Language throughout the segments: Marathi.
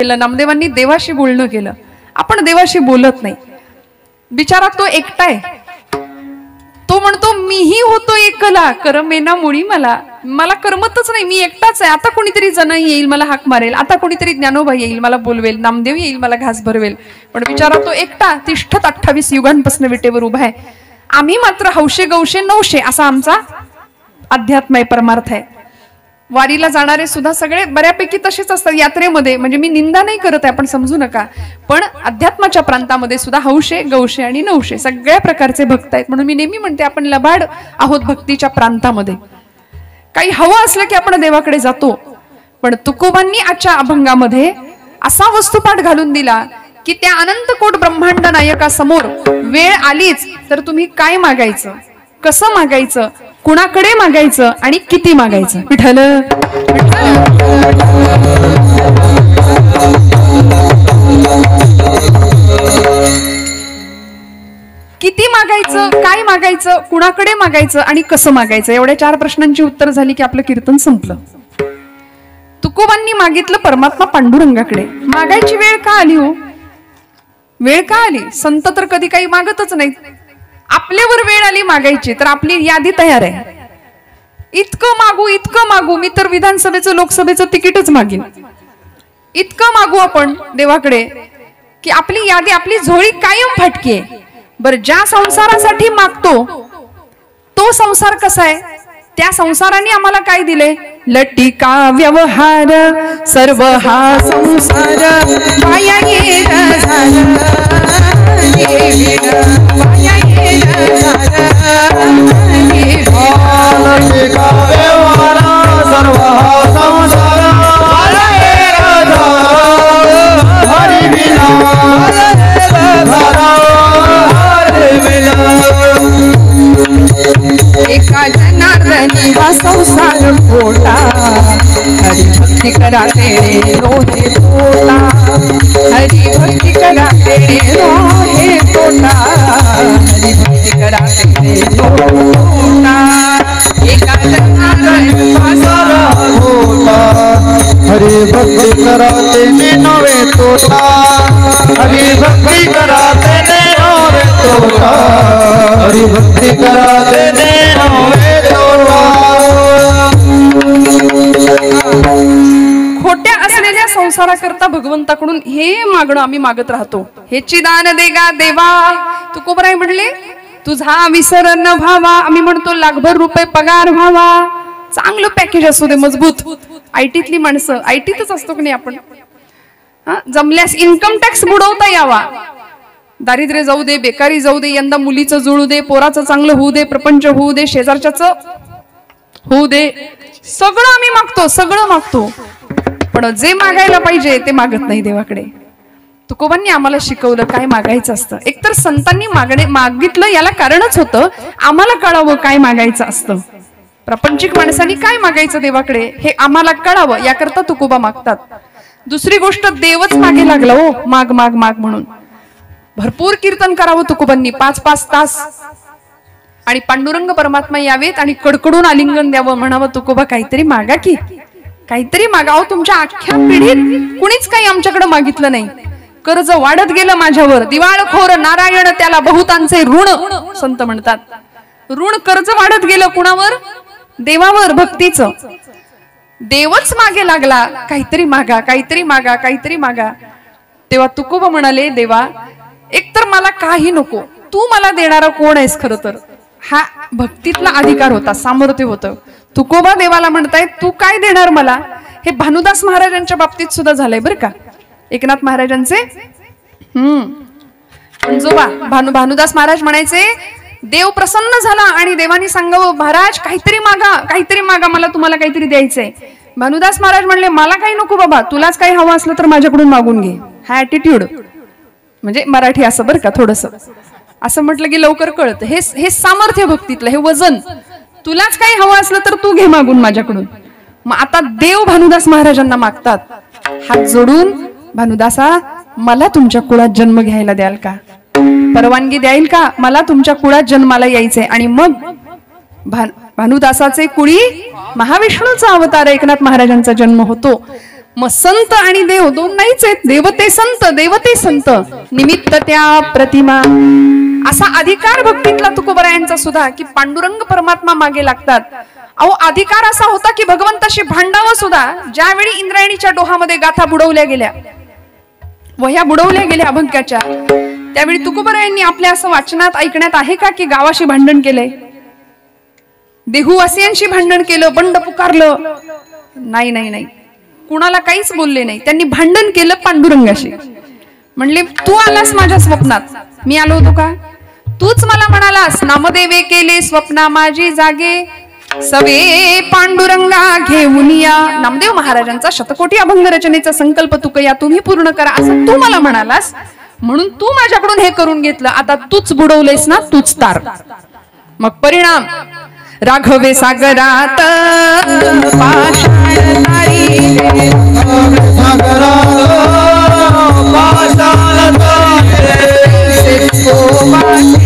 केलं, नामदेवांनी देवाशी बोलणं केलं. आपण देवाशी बोलत नाही. बिचारा तो एकटा आहे. तो म्हणतो मीही होतो एकला, करमेना मुळी मला. मला करमतच नाही, मी एकटाच आहे. आता कोणीतरी जनाई येईल, मला हाक मारेल. आता कोणीतरी ज्ञानोबा येईल, मला बोलवेल. नामदेव येईल, मला घास भरवेल. पण बिचारा तो एकटा तिष्ठत 28 युगांपासून विटेवर उभा आहे. आम्ही मात्र हौशे गौशे नवशे असा आमचा अध्यात्म आहे, परमार्थ आहे. वारीला जाणारे सुद्धा सगळे बऱ्यापैकी तसेच असतात यात्रेमध्ये. म्हणजे मी निंदा नाही करत आहे, आपण समजू नका. पण अध्यात्माच्या प्रांतामध्ये सुद्धा हौशे गौशे आणि नवशे सगळ्या प्रकारचे भक्त आहेत. म्हणून मी नेहमी म्हणते आपण लबाड आहोत भक्तीच्या प्रांतामध्ये. काही हवं असलं की आपण देवाकडे जातो. पण तुकोबांनी आजच्या अभंगामध्ये असा वस्तुपाठ घालून दिला की त्या अनंतकोट ब्रह्मांड नायकासमोर वेळ आलीच तर तुम्ही काय मागायचं, कसं मागायचं, कुणाकडे मागायचं आणि किती मागायचं. विठ्ठल किती मागायचं, काय मागायचं, कुणाकडे मागायचं आणि कसं मागायचं, एवढ्या 4 प्रश्नांची उत्तर झाली की आपलं कीर्तन संपलं. तुकोबांनी मागितलं परमात्मा पांडुरंगाकडे. मागायची वेळ का आली हो? वेळ का आली? संत तर कधी काही मागतच नाहीत. आपल्यावर वेळ आली मागायची तर आपली यादी तयार आहे. इतकं मागू, इतकं मागू, मी तर विधानसभेचं लोकसभेचं तिकीटच मागेन. इतकं मागू आपण देवाकडे की आपली यादी, आपली झोळी कायम फाटकी आहे. बरं, ज्या संसारासाठी मागतो तो संसार कसा आहे? त्या संसाराने आम्हाला काय दिले? लटिका व्यवहार सर्व हा संसार माया येण झाला, माया येण झाला. लटिका व्यवहार सर्व हा संसार माया येण झाला, हरी विना एका जनार्दनी हा संसार खोटा, हरी भक्ती करा तेरे रोहे तोटा, हरी भक्ती करा तेरे रोहे तोटा, हरी भक्ती करा तेरे तोटा. एका जनार्दनी हा संसार खोटा, हरी भक्ती करा तेरे नवे तोटा, हरी भक्ती करा तेरे नवे तोटा, हरी भक्ती करा तेरे नवे तोटा. खोट्या असलेल्या संसाराकरता भगवंताकडून हे मागणं आम्ही मागत राहतो. हे चिदान देगा देवा. तुकोबराय म्हणले तुझा विसर न व्हावा. आम्ही म्हणतो लाखभर रुपये पगार व्हावा, चांगलं पॅकेज असू दे मजबूत. आयटीतली माणसं, आयटीतच असतो की नाही आपण, जमल्यास इन्कम टॅक्स बुडवता यावा. दारिद्र्य जाऊ दे, बेकारी जाऊ दे, यंदा मुलीचं जुळू दे, पोराचं चांगलं होऊ दे, प्रपंच होऊ दे, शेजारच्याच होऊ दे, सगळं आम्ही मागतो, सगळं मागतो. पण जे मागायला पाहिजे ते मागत नाही देवाकडे. तुकोबांनी आम्हाला शिकवलं काय मागायचं असतं. एकतर संतांनी मागितलं याला कारणच होतं आम्हाला कळावं काय मागायचं असतं. प्रापंचिक माणसांनी काय मागायचं देवाकडे हे आम्हाला कळावं याकरता तुकोबा मागतात. दुसरी गोष्ट, देवच मागे लागला हो, माग माग माग म्हणून. भरपूर कीर्तन करावं तुकोबांनी 5-5 तास, आणि पांडुरंग परमात्मा यावेत आणि कडकडून आलिंगन द्यावं, म्हणावं तुकोबा काहीतरी मागा की, काहीतरी मागावं. तुमच्या अख्ख्या पिढीत कुणीच काही आमच्याकडे मागितलं नाही. कर्ज वाढत गेलं माझ्यावर, दिवाळखोर नारायण त्याला बहुतांचे ऋण, संत म्हणतात. ऋण कर्ज वाढत गेलं कुणावर? देवावर, भक्तीचं. देवच मागे लागला, काहीतरी मागा, काहीतरी मागा, काहीतरी मागा. तेव्हा तुकोबा म्हणाले, देवा एकतर मला काही नको, तू मला देणारा कोण आहेस? खरं तर हा भक्तीतला अधिकार होता, सामर्थ्य होतं. तुकोबा देवाला म्हणतायत तू काय देणार मला? हे भानुदास महाराजांच्या बाबतीत सुद्धा झालंय बरं का. एकनाथ महाराजांचे पंजोबा भानुदास महाराज म्हणायचे, देव प्रसन्न झाला आणि देवानी सांगावं महाराज काहीतरी मागा, काहीतरी मागा, मला तुम्हाला काहीतरी द्यायचंय. भानुदास महाराज म्हणले मला काही नको बाबा, तुलाच काही हवं असलं तर माझ्याकडून मागून घे. हा ऍटिट्यूड म्हणजे मराठी असं बरं का, थोडस असं म्हटलं की लवकर कळतं. हे सामर्थ्य भक्तीतलं, हे वजन. तुलाच काही हवं असलं तर तू घे मागून माझ्याकडून. मग आता देव भानुदास महाराजांना मागतात हात जोडून, भानुदासा मला तुमच्या कुळात जन्म घ्यायला द्याल का? परवानगी द्याल का? मला तुमच्या कुळात जन्माला यायचंय. आणि मग भानुदासाचे कुळी महाविष्णूचा अवतार एकनाथ महाराजांचा जन्म होतो. मग संत आणि देव दोन नाहीच आहेत. देवते संत निमित्त त्या प्रतिमा. असा अधिकार भक्तीतला तुकोबरायांचा सुद्धा की पांडुरंग परमात्मा मागे लागतात. अहो अधिकार असा होता की भगवंताशी भांडावं सुद्धा. ज्यावेळी इंद्रायणीच्या डोहामध्ये गाथा बुडवल्या गेल्या, वह्या बुडवल्या गेल्या अभंगाच्या, त्यावेळी तुकोबरायांनी आपल्या असं वाचनात ऐकण्यात आहे का की गावाशी भांडण केलंय, देहूवासियांशी भांडण केलं, बंड पुकारलं? नाही नाही नाही, कुणाला काहीच बोलले नाही. त्यांनी भांडण केलं पांडुरंगाशी. म्हणले तू आलास माझ्या स्वप्नात, मी आलो होतो का? तूच मला म्हणालास नामदेवे केले स्वप्ना माझी जागे, सवे पांडुरंगा घेऊन या. नामदेव महाराजांचा शतकोटी अभंग रचनेचा संकल्प तुकया तुम्ही पूर्ण करा असं तू मला म्हणालास, म्हणून तू माझ्याकडून हे करून घेतलं. आता तूच बुडवलेस ना, तूच तार. मग परिणाम राघवे सागरात पाषाण तारी, स्वामी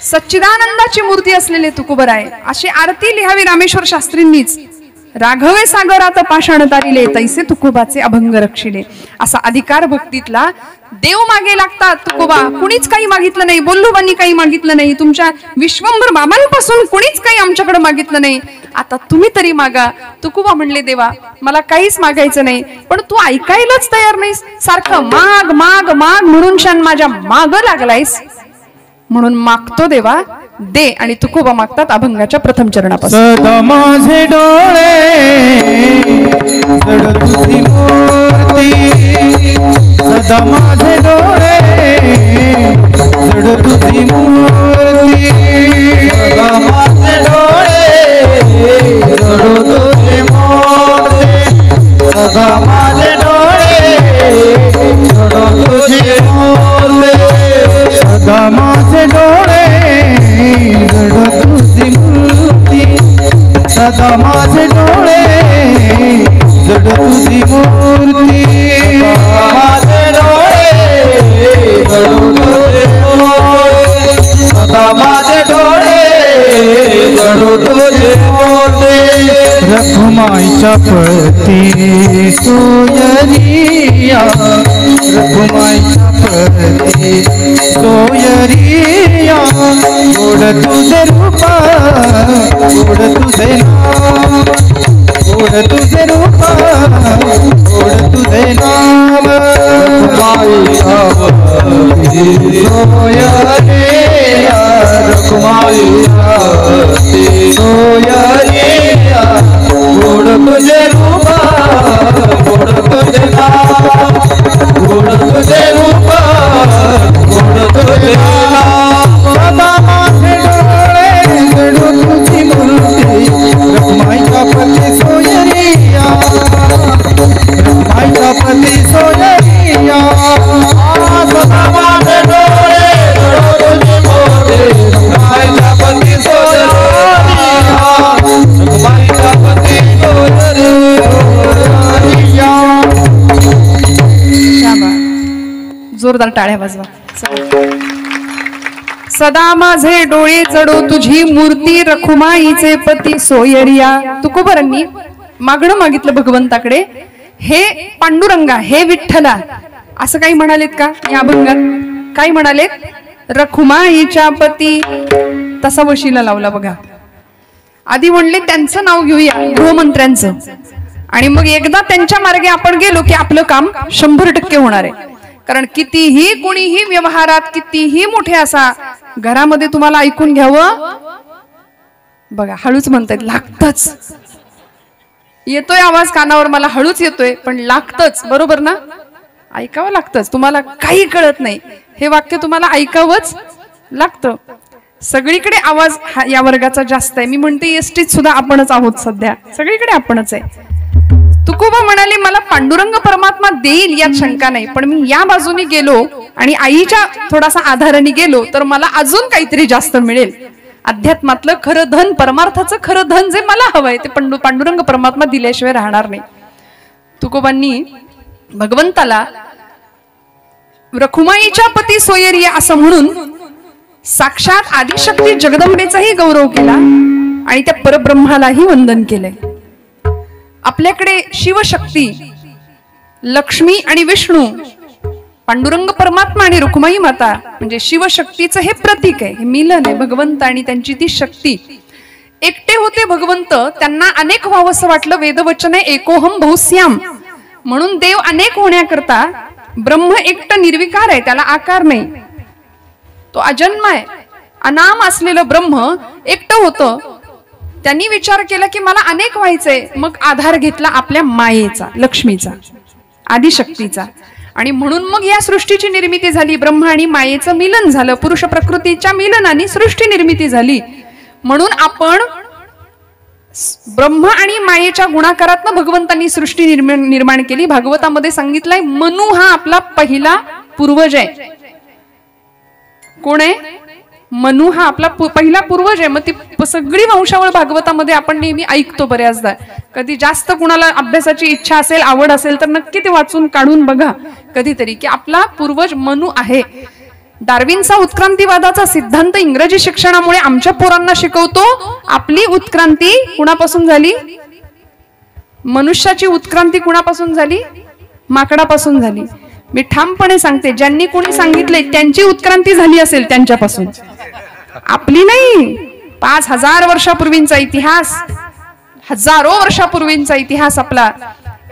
सच्चिदानंदाची मूर्ती असलेले तुकोबराय. अशी आरती लिहावी रामेश्वर शास्त्रींनीच. राघवे सागरात पाषाण तारिले, तैसे तुकोबाचे अभंग रक्षिले. असा अधिकार भक्तीतला. देव मागे लागतात. तुकोबा कुणीच काही मागितलं नाही, बोल्लोबांनी काही मागितलं नाही, तुमच्या विश्वंभर बाबांपासून कुणीच काही आमच्याकडे मागितलं नाही, आता तुम्ही तरी मागा. तुकोबा म्हणले देवा मला काहीच मागायचं नाही, पण तू ऐकायलाच तयार नाहीस, सारखं माग माग माग म्हणून शान माझ्या माग लागलायस, म्हणून मागतो देवा दे. आणि तुकोबा मागतात अभंगाच्या प्रथम चरणापासून. सदा माझे डोळे जड तुझी मूर्ती, सदा माझे डोळे जड तुझी मूर्ती, सदा माझे डोळे जड तुझी मूर्ती, सदा माझे डोळे जड तुझी मूर्ती, सदा माझे डोळे जड तुझी मूर्ती, सदा माझे डोळे जड तुझी मूर्ती, माझे डोळे जड तुझी मूर्ती, सदा माझे डोळे जड तुझी मूर्ती. रखुमाईच्या पती सोयरिया, रखुमाईच्या पती सोयरिया, गोड तुझे रूप गोड तुझे नाम, गोड तुझे रूप गोड तुझे नाम. रखुमाईच्या पती सोयरिया, रखुमाईच्या पती सोयरिया, गोड तुझे रूप गोड तुझे नाम, गोड तुझे रूप गोड तुझे नाम. सदा माझे डोळे जड तुझी मूर्ती, रखुमाईच्या पती सोयरिया, रखुमाईच्या पती सोयरिया, सदा माझे डोळे जड तुझी मूर्ती, रखुमाईच्या पती सोयरिया, रखुमाईच्या पती सोयरिया. जोरदार टाळ्या वाजवा. सदा माझे डोळे जडो तुझी मूर्ती, रखुमाईचे पती सोयरिया. तुकोबरांनी मागणं मागितलं भगवंताकडे, हे पांडुरंगा हे विठ्ठला, असं काही म्हणालेत का या अभंगात? काय म्हणालेत? रखुमाईच्या पती. तसा वशिला लावला बघा. आधी म्हणले त्यांचं नाव घेऊया गृहमंत्र्यांचं, आणि मग एकदा त्यांच्या मार्गे आपण गेलो की आपलं काम 100% होणार आहे. कारण कितीही कोणीही व्यवहारात कितीही मोठे असा, घरामध्ये तुम्हाला ऐकून घ्यावं बघा, हळूच म्हणतायत, लागतच. येतोय आवाज कानावर, मला हळूच येतोय पण लागतच, बरोबर ना? ऐकावं लागतच. तुम्हाला काही कळत नाही, हे वाक्य तुम्हाला ऐकावंच लागतं. सगळीकडे आवाज या वर्गाचा जास्त आहे. मी म्हणते एसटीत सुद्धा आपणच आहोत सध्या, सगळीकडे आपणच आहे. तुकोबा म्हणाले मला पांडुरंग परमात्मा देईल यात शंका नाही, पण मी या बाजूने गेलो आणि आईच्या थोडासा आधाराने गेलो तर मला अजून काहीतरी जास्त मिळेल. अध्यात्मातलं खरं धन, परमार्थाचं खरं धन जे मला हवंय ते पांडुरंग परमात्मा दिल्याशिवाय राहणार नाही. तुकोबांनी भगवंताला रखुमाईच्या पती सोयरी असं म्हणून साक्षात आदिशक्ती जगदंबेचाही गौरव केला आणि त्या परब्रह्मालाही वंदन केलंय. आपल्याकडे शिवशक्ती, लक्ष्मी आणि विष्णू, पांडुरंग परमात्मा आणि रुक्माई माता म्हणजे शिवशक्तीचं हे प्रतीक आहे, हे मिलन आहे. भगवंत आणि त्यांची ती शक्ती एकटे होते भगवंत, त्यांना अनेक व्हावंसं वाटलं. वेदवचन आहे एकोहम बहुश्याम, म्हणून देव अनेक होण्याकरता ब्रह्म एकटं निर्विकार आहे, त्याला आकार नाही, तो अजन्म आहे. अनाम असलेलं ब्रह्म एकटं होतं. त्यांनी विचार केला की मला अनेक व्हायचंय. मग आधार घेतला आपल्या मायेचा, लक्ष्मीचा, आदिशक्तीचा, आणि म्हणून मग या सृष्टीची निर्मिती झाली. ब्रह्म आणि मायेचं मिलन झालं, पुरुष प्रकृतीच्या मिलनाने सृष्टी निर्मिती झाली. म्हणून आपण ब्रह्म आणि मायेच्या गुणाकारातनं भगवंतांनी सृष्टी निर्माण केली. भागवतामध्ये सांगितलंय मनु हा आपला पहिला पूर्वज आहे. कोण आहे? मनु हा आपला पहिला पूर्वज आहे. मग ती सगळी वंशावळ भागवतामध्ये आपण नेहमी ऐकतो बऱ्याचदा. कधी जास्त कुणाला अभ्यासाची इच्छा असेल, आवड असेल तर नक्की ते वाचून काढून बघा कधीतरी की आपला पूर्वज मनु आहे. डार्विनचा उत्क्रांतीवादाचा सिद्धांत इंग्रजी शिक्षणामुळे आमच्या पोरांना शिकवतो. आपली उत्क्रांती कुणापासून झाली? मनुष्याची उत्क्रांती कुणापासून झाली? माकडापासून झाली. मी ठामपणे सांगते, ज्यांनी कोणी सांगितले त्यांची उत्क्रांती झाली असेल त्यांच्यापासून, आपली नाही. 5000 वर्षापूर्वींचा इतिहास, हजारो वर्षापूर्वींचा इतिहास आपला.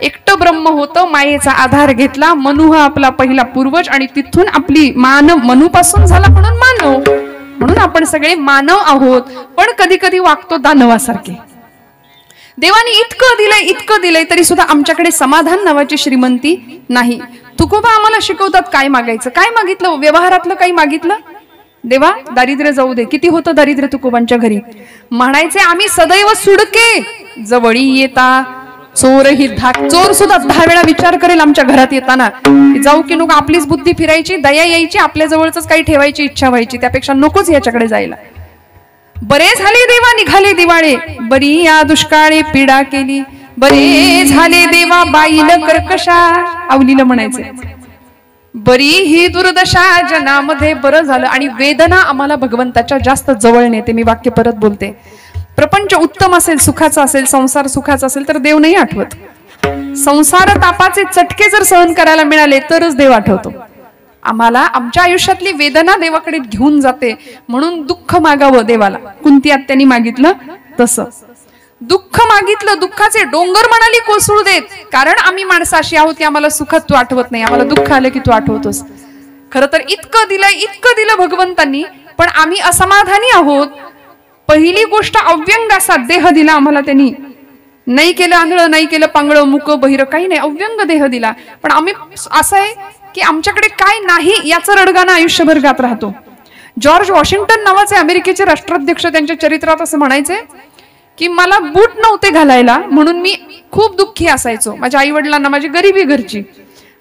एकटं ब्रह्म होतं, मायेचा आधार घेतला. मनु हा आपला पहिला पूर्वज आणि तिथून आपली मानव, मनुपासून झाला म्हणून मानव. म्हणून आपण सगळे मानव आहोत, पण कधी कधी वागतो दानवासारखे. देवाने इतकं दिलंय तरी सुद्धा आमच्याकडे समाधान नावाची श्रीमंती नाही. तुकोबा आम्हाला शिकवतात काय मागायचं. काय मागितलं? व्यवहारातलं काही मागितलं? देवा दारिद्र्य जाऊ दे. किती होतं दारिद्र्य तुकोबांच्या घरी? म्हणायचे आम्ही सदैव सुडके जवळी येता चोरही धाक. चोर सुद्धा 10 वेळा विचार करेल आमच्या घरात येताना जाऊ की नको. आपलीच बुद्धी फिरायची, दया यायची, आपल्या जवळच काही ठेवायची इच्छा व्हायची, त्यापेक्षा नकोच याच्याकडे जायला. बरे झाले देवा निघाले दिवाळे, बरी या दुष्काळे पीडा केली. बरे झाले देवा बाईल कर्कशा, आवलीला म्हणायचे बरी ही दुर्दशा जनामध्ये बरं झालं. आणि वेदना आम्हाला भगवंताच्या जास्त जवळ नेते. मी वाक्य परत बोलते. प्रपंच उत्तम असेल, सुखाचा असेल, संसार सुखाचा असेल तर देव नाही आठवत. संसार तापाचे चटके जर सहन करायला मिळाले तरच देव आठवतो. आम्हाला आमच्या आयुष्यातली वेदना देवाकडे घेऊन जाते. म्हणून दुःख मागावं देवाला. कुंती आत्यांनी मागितलं तसं. दुःख मागितलं, दुःखाचे डोंगर म्हणाली कोसळू देत. कारण आम्ही माणसं अशी आहोत की आम्हाला सुखात तू आठवत नाही, आम्हाला दुःख आलं की तू आठवतोस. खरं तर इतकं दिलं भगवंतांनी, पण आम्ही असमाधानी आहोत. पहिली गोष्ट अव्यंग असा देह दिला आम्हाला त्यांनी. नाही केलं आंधळं, नाही केलं पांगळं, मुक बहिर, काही नाही, अव्यंग देह दिला. पण आम्ही असं आहे की आमच्याकडे काय नाही याचं रडगाणं आयुष्यभर गात राहतो. जॉर्ज वॉशिंग्टन नावाचे अमेरिकेचे राष्ट्राध्यक्ष त्यांच्या चरित्रात असं म्हणायचे की मला बूट नव्हते घालायला म्हणून मी खूप दुःखी असायचो. माझ्या आई वडिलांना, माझी गरिबी घरची,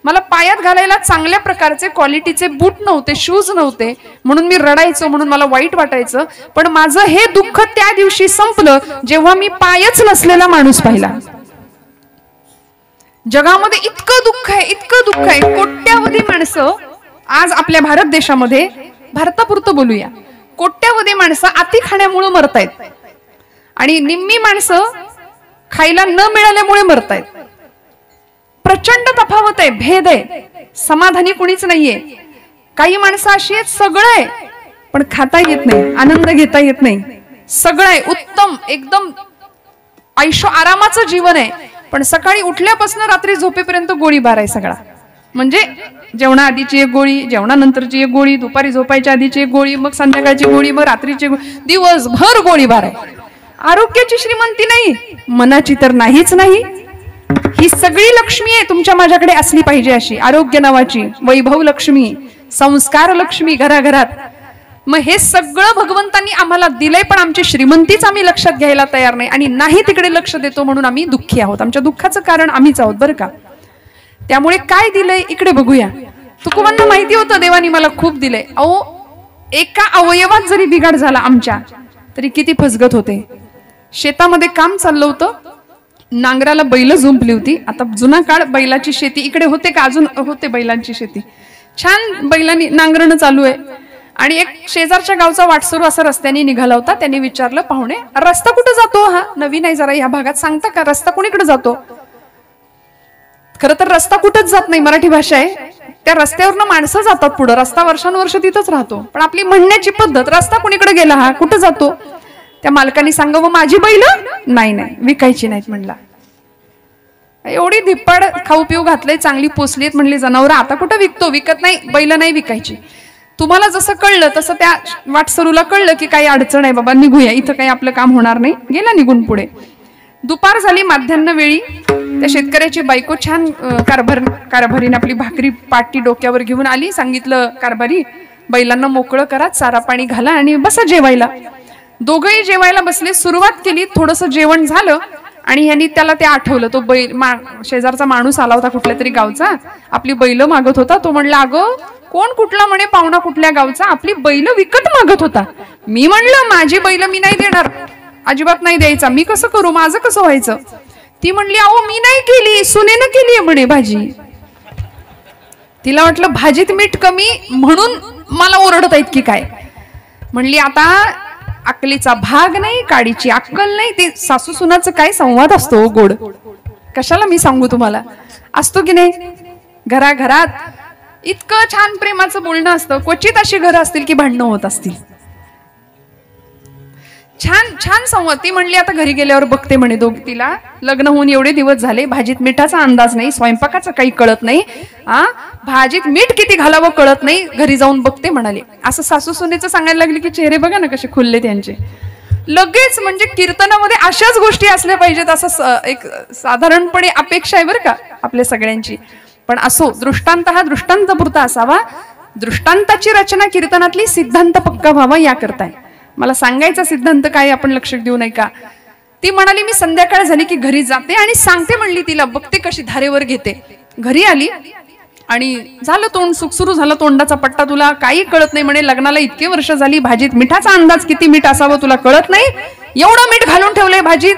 मला पायात घालायला चांगल्या प्रकारचे क्वालिटीचे बूट नव्हते, शूज नव्हते, म्हणून मी रडायचो, म्हणून मला वाईट वाटायचं. पण माझं हे दुःख त्या दिवशी संपलं जेव्हा मी पायच नसलेला माणूस पाहिला. जगामध्ये इतकं दुःख आहे. कोट्यावधी माणसं आज आपल्या भारत देशामध्ये, भारतापुरतं बोलूया, कोट्यावधी माणसं अति खाण्यामुळे मरतायत आणि निम्मी माणसं खायला न मिळाल्यामुळे मरतायत. प्रचंड तफावत आहे, भेद आहे. समाधानी कुणीच नाहीये. काही माणसं अशी आहेत सगळं आहे पण खाता येत नाही, आनंद घेता येत नाही. सगळं आहे, उत्तम एकदम आयुष्य आरामाचं जीवन आहे, पण सकाळी उठल्यापासून रात्री झोपेपर्यंत गोळीबार आहे सगळा. म्हणजे जेवणा आधीची एक गोळी, जेवणानंतरची एक गोळी, दुपारी झोपायच्या आधीची एक गोळी, मग संध्याकाळची गोळी, मग रात्रीची गोळी, दिवसभर गोळीबार आहे. आरोग्याची श्रीमंती नाही, मनाची तर नाहीच नाही. ही सगळी लक्ष्मी आहे तुमच्या माझ्याकडे असली पाहिजे अशी. आरोग्य नावाची, वैभव लक्ष्मी, संस्कार लक्ष्मी घराघरात. मग हे सगळं भगवंतांनी आम्हाला दिलंय, पण आमची श्रीमंतीच आम्ही लक्षात घ्यायला तयार नाही आणि नाही तिकडे लक्ष देतो म्हणून आम्ही दुःखी आहोत. आमच्या दुःखाचं कारण आम्हीच आहोत बरं का. त्यामुळे काय दिलंय इकडे बघूया. तुकोबांना माहिती होतं देवानी मला खूप दिलंय. अहो एका अवयवात जरी बिघाड झाला आमच्या तरी किती फसगत होते. शेतामध्ये काम चाललं होतं, नांगराला बैल झुंपली होती. आता जुना काळ बैलाची शेती इकडे होते का? अजून होते बैलांची शेती. छान बैलांनी नांगरणं चालू आहे आणि एक शेजारच्या गावचा वाटसरू असा रस्त्याने निघाला होता. त्यांनी विचारलं, पाहुणे रस्ता कुठे जातो? हा नवीन आहे जरा ह्या भागात, सांगता का रस्ता कोणीकडे जातो? खरं तर रस्ता कुठंच जात नाही, मराठी भाषा आहे. त्या रस्त्यावरनं माणसं जातात पुढे, रस्ता वर्षानुवर्ष तिथंच राहतो. पण आपली म्हणण्याची पद्धत रस्ता कोणीकडे गेला, हा कुठं जातो? त्या मालकाने सांगावं माझी बैल नाही विकायची नाहीत म्हणला. एवढी धिप्पाड खाऊ पिऊ घातलंय, चांगली पोचलीत म्हणली जनावर, आता कुठं विकतो? विकत नाही, बैल नाही विकायची. तुम्हाला जसं कळलं तसं त्या वाटसरूला कळलं की काही अडचण आहे बाबा, निघूया, इथं काही आपलं काम होणार नाही. गेला निघून पुढे. दुपार झाली, माध्यान्ह वेळी त्या शेतकऱ्याची बायको छान कारभारीने आपली भाकरी पाटी डोक्यावर घेऊन आली. सांगितलं, कारभारी बैलांना मोकळं करा, चारा पाणी घाला आणि बसा जेवायला. दोघंही जेवायला बसले. सुरुवात केली, थोडंसं जेवण झालं आणि ह्यांनी त्याला ते आठवलं. तो बैल शेजारचा माणूस आला होता कुठल्या तरी गावचा, आपली बैल मागत होता. तो म्हणला, अगं कोण कुठला म्हणे पाहुणा कुठल्या गावचा, आपली बैल विकत मागत होता. मी म्हणलं माझी बैल मी नाही देणार, अजिबात नाही द्यायचा. मी कसं करू, माझं कसं व्हायचं? ती म्हणली, अहो मी नाही केली, सुनेनं केली आहे म्हणे भाजी. तिला वाटलं भाजीत मीठ कमी म्हणून मला ओरडत आहेत की काय. म्हणली आता अक्कलीचा भाग नाही, काडीची अक्कल नाही. ते सासू सुनाचं काय संवाद असतो गोड, कशाला मी सांगू तुम्हाला, असतो की नाही. घराघरात इतकं छान प्रेमाचं बोलणं असतं. क्वचित अशी घरं असतील की भांडणं होत असतील. छान छान संवाद. ती म्हणली आता घरी गेल्यावर बघते म्हणे. तिला लग्न होऊन एवढे दिवस झाले, भाजीत मिठाचा अंदाज नाही, स्वयंपाकाचं काही कळत नाही, भाजीत मीठ किती घालावं कळत नाही, घरी जाऊन बघते म्हणाले. असं सासू सुनेचं सांगायला लागले की चेहरे बघा ना कसे खुलले त्यांचे. लगेच म्हणजे कीर्तनामध्ये अशाच गोष्टी असल्या पाहिजेत असं एक साधारणपणे अपेक्षा आहे बरं का आपल्या सगळ्यांची. पण असो, दृष्टांत हा दृष्टांतपुरता असावा. दृष्टांताची रचना कीर्तनातली सिद्धांत पक्का व्हावा याकरताय. मला सांगायचा सिद्धांत काय आपण लक्ष देऊ नये का. ती म्हणाली मी संध्याकाळ झाली की घरी जाते आणि सांगते म्हणली तिला, बघते कशी धारेवर घेते. घरी आली आणि झालं तोंड सुख सुरू झालं, तोंडाचा पट्टा, तुला काही कळत नाही म्हणे, लग्नाला इतके वर्ष झाली, भाजीत मिठाचा अंदाज किती मीठ असावं तुला कळत नाही, एवढं मीठ घालून ठेवलंय भाजीत.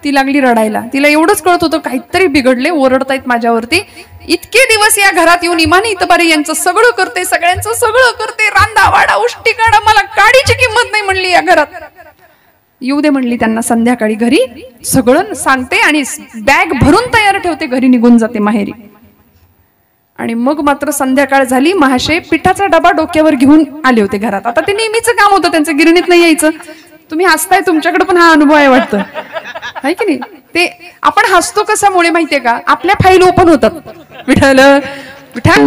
ती लागली रडायला. तिला एवढंच कळत होतं काहीतरी बिघडले, ओरडतायत माझ्यावरती. इतके दिवस या घरात येऊन इमानी इतबारी यांचं सगळं करते, सगळ्यांचं सगळं करते, रांदा वाडा उष्टी काढा, मला काडीची किंमत नाही म्हणली या घरात. येऊ दे म्हणली त्यांना संध्याकाळी घरी, सगळं सांगते आणि बॅग भरून तयार ठेवते, घरी निघून जाते माहेरी. आणि मग मात्र संध्याकाळ झाली, महाशय पिठाचा डबा डोक्यावर घेऊन आले होते घरात. आता ते नेहमीचं काम होतं त्यांचं, गिरणीत नाही यायचं. तुम्ही हसताय, तुमच्याकडे पण हा अनुभव आहे वाटतं, आहे की नाही. ते आपण हसतो कशामुळे माहितीये का, आपल्या फाईल ओपन होतात. विठ्ठल विठ्ठल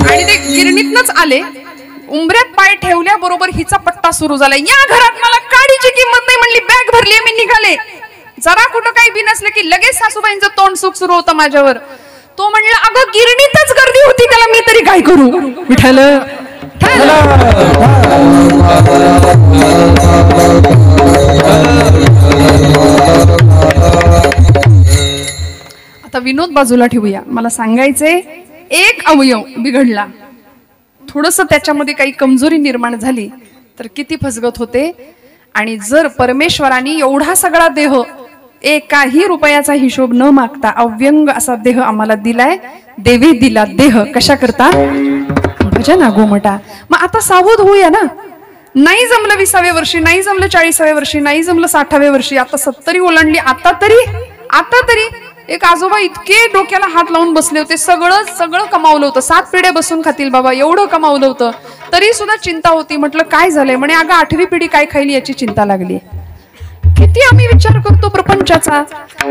आणि ते गिरणीतनच आले, उंबऱ्यात पाय ठेवल्याबरोबर हिचा पट्टा सुरू झाला. या घरात मला काडीची किंमत नाही म्हणली, बॅग भरली, मी निघाले. जरा कुठं काही बिनसलं की लगेच सासूबाईंचं तोंड सुख सुरू होतं माझ्यावर. तो म्हणला अगं गिरणीतच गर्दी होती, त्याला मी तरी काय करू. विठ्ठल आता विनोद बाजूला ठेवूया. मला सांगायचंय, एक अवयव बिघडला, थोडस त्याच्यामध्ये काही कमजोरी निर्माण झाली तर किती फसगत होते. आणि जर परमेश्वराने एवढा सगळा देह, एकाही रुपयाचा हिशोब न मागता अव्यंग असा देह आम्हाला दिलाय, देवी दिला देह कशा करता, भजना गोमटा. मग आता सावध होऊया ना. नाही जमलं 20व्या वर्षी, नाही जमलं 40व्या वर्षी, नाही जमलं 60व्या वर्षी, आता 70 ओलांडली. आता तरी एक आजोबा इतके डोक्याला हात लावून बसले होते, सगळं कमावलं होतं, 7 पिढ्या बसून खातील बाबा, एवढं कमावलं होतं, तरी सुद्धा चिंता होती. म्हटलं काय झालंय, म्हणे अगं 8वी पिढी काय खायली याची चिंता लागली. किती आम्ही विचार करतो प्रपंचाचा,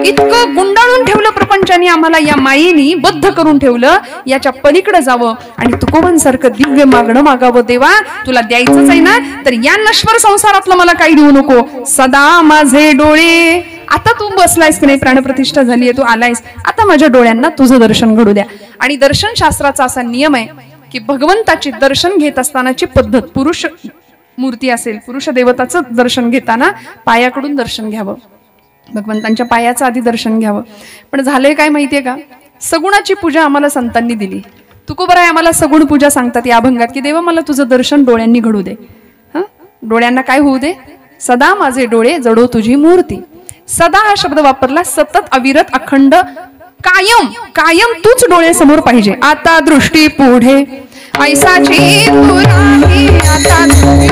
इतकं गुंडाळून ठेवलं प्रपंचाने आम्हाला, या मायेनी बद्ध करून ठेवलं. याच्या पलीकडे जावं आणि तुकोबांसारखं दिव्य मागणं मागावं. देवा तुला द्यायचंच आहे ना, तर या नश्वर संसारातलं मला काही देऊ नको. सदा माझे डोळे आता तू बसलायस की नाही, प्राणप्रतिष्ठा झालीये, तू आलायस, आता माझ्या डोळ्यांना तुझं दर्शन घडू द्या. आणि दर्शन शास्त्राचा असा नियम आहे की भगवंताचे दर्शन घेत असतानाची पद्धत, पुरुष मूर्ती असेल, पुरुष देवताचं दर्शन घेताना पायाकडून दर्शन घ्यावं, भगवंतांच्या पायाचं आधी दर्शन घ्यावं. पण झालंय काय माहितीये का, सगुणाची पूजा आम्हाला संतांनी दिली. तुकोबराय आम्हाला सगुण पूजा सांगतात या अभंगात की देवा मला तुझं दर्शन डोळ्यांनी घडू दे. डोळ्यांना काय होऊ दे, सदा माझे डोळे जडो तुझी मूर्ती. सदा हा शब्द वापरला, सतत, अविरत, अखंड, कायम, कायम तूच डोळे समोर पाहिजे. आता दृष्टी पुढे ऐसाची तू राही, आता दृष्टी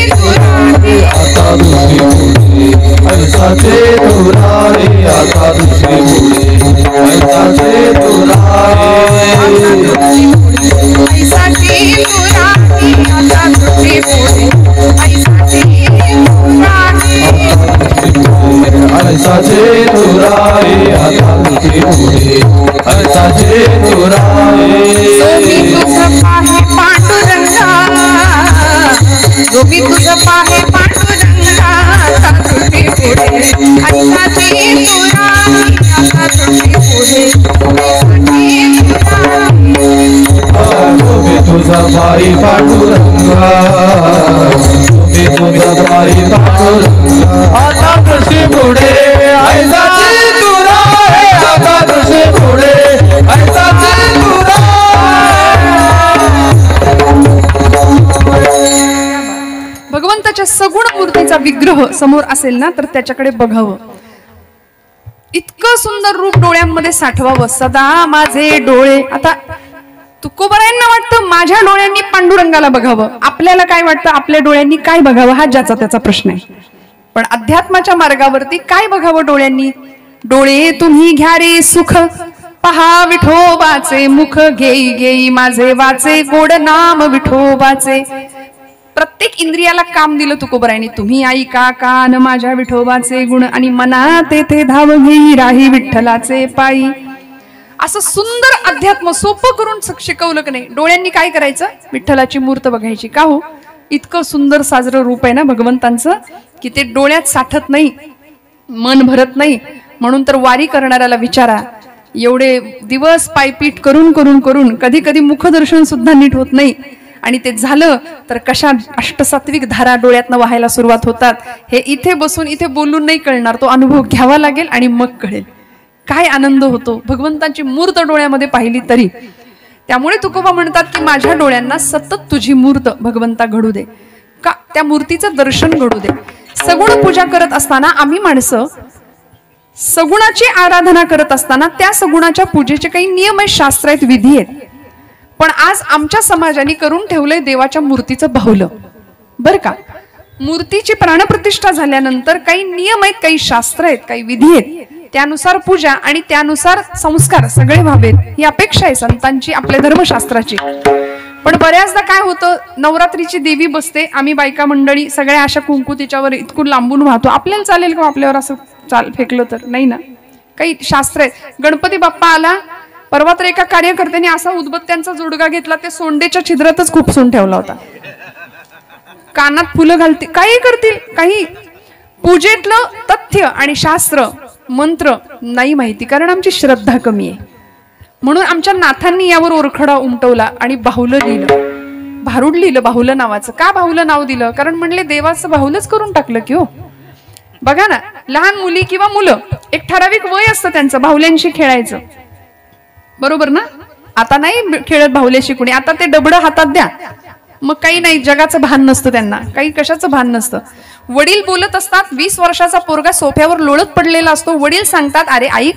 तू राही, आता दृष्टी पुढे ऐसाचे तू राही, आता दृष्टी पुढे ऐसाचे तू राही, ऐसाची तू राही, आता दृष्टी पुढे ऐसाची तू राही, ऐसाचे तू राही, आता दृष्टी पुढे ऐसाचे तू राही. मी तुझं पाहे पांडुरंगा, जो मी तुझं पाहे पांडुरंगा, आता दृष्टी पुढे ऐसाची तू राही, आता दृष्टी पुढे ऐसाची तू राही. तुम्ही तुझा बाई पांडुरंगा, तुम्ही तुझा बाई पांडुरंगा, आता दृष्टी पुढे ऐसाची तू राही, आता दृष्टी पुढे ऐसाची तू राही. भगवंताच्या सगुण मूर्तीचा विग्रह समोर असेल ना तर त्याच्याकडे बघावं. इतकं सुंदर रूप डोळ्यांमध्ये साठवावं, सदा माझे डोळे. आता तुकोबरायांना वाटतं माझ्या डोळ्यांनी पांडुरंगाला बघावं, आपल्याला काय वाटतं आपल्या डोळ्यांनी काय बघावं, हा ज्याचा त्याचा प्रश्न आहे. पण अध्यात्माच्या मार्गावरती काय बघावं डोळ्यांनी, डोळे तुम्ही घ्या रे सुख, पहा विठोबाचे मुख, घेई घेई माझे वाचे, गोड नाम विठोबाचे. प्रत्येक इंद्रियाला काम दिलं तुकोबरायांनी, तुम्ही ऐका कान माझ्या विठोबाचे गुण, आणि मना तेथे धाव घेई राही विठ्ठलाचे पायी. असं सुंदर अध्यात्म सोपं करून शिकवलं की नाही. डोळ्यांनी काय करायचं, विठ्ठलाची मूर्त बघायची. का हो, इतकं सुंदर साजरं रूप आहे ना भगवंतांचं की ते डोळ्यात साठत नाही, मन भरत नाही. म्हणून तर वारी करणाऱ्याला विचारा, एवढे दिवस पायपीट करून करून करून कधी कधी मुखदर्शन सुद्धा नीट होत नाही, आणि ते झालं तर कशा अष्टसात्विक धारा डोळ्यातनं वाहायला सुरुवात होतात. हे इथे बसून इथे बोलून नाही कळणार, तो अनुभव घ्यावा लागेल आणि मग कळेल काय आनंद होतो भगवंतांची मूर्त डोळ्यामध्ये पाहिली तरी. त्यामुळे तुकोबा म्हणतात की माझ्या डोळ्यांना सतत तुझी मूर्त भगवंता घडू दे, का त्या मूर्तीचं दर्शन घडू दे. सगुण पूजा करत असताना आम्ही माणसं सगुणाची आराधना करत असताना त्या सगुणाच्या पूजेचे काही नियम आहेत, शास्त्र आहेत, विधी आहेत. पण आज आमच्या समाजाने करून ठेवलंय देवाच्या मूर्तीचं बाहुलं. बर का, मूर्तीची प्राणप्रतिष्ठा झाल्यानंतर काही नियम आहेत, काही शास्त्र आहेत, काही विधी आहेत, त्यानुसार पूजा आणि त्यानुसार संस्कार सगळे व्हावेत ही अपेक्षा आहे संतांची, आपल्या धर्मशास्त्राची. पण बऱ्याचदा काय होतं, नवरात्रीची देवी बसते, आम्ही बायका मंडळी सगळ्या अशा कुंकू तिच्यावर इतकून लांबून वाहतो. आपल्याला चालेल का आपल्यावर असं चाल फेकलं तर? नाही ना, काही शास्त्र आहे. गणपती बाप्पा आला, परवा तर एका कार्यकर्त्याने असा उदबत्त्यांचा जोडगा घेतला, ते सोंडेच्या छिद्रातच खुपसून ठेवला होता. कानात फुलं घालते, काही करतील, काही पूजेतलं तथ्य आणि शास्त्र मंत्र नाही माहिती, कारण आमची श्रद्धा कमी आहे. म्हणून आमच्या नाथांनी यावर ओरखडा उमटवला आणि बाहुलं लिहिलं, भारुड लिहिलं बाहुलं नावाचं. का बाहुलं नाव दिलं? कारण म्हणले देवाचं बाहुलच करून टाकलं की हो. बघा ना, लहान मुली किंवा मुलं एक ठराविक वय असतं त्यांचं बाहुल्यांशी खेळायचं, बरोबर ना? आता नाही खेळत बाहुल्याशी कुणी, आता ते डबडं हातात द्या, मग काही नाही, जगाचं भान नसतं त्यांना, काही कशाचं भान नसतं. वडील बोलत असतात, 20 वर्षाचा पोरगा सोफ्यावर लोळत पडलेला असतो, वडील सांगतात, अरे आई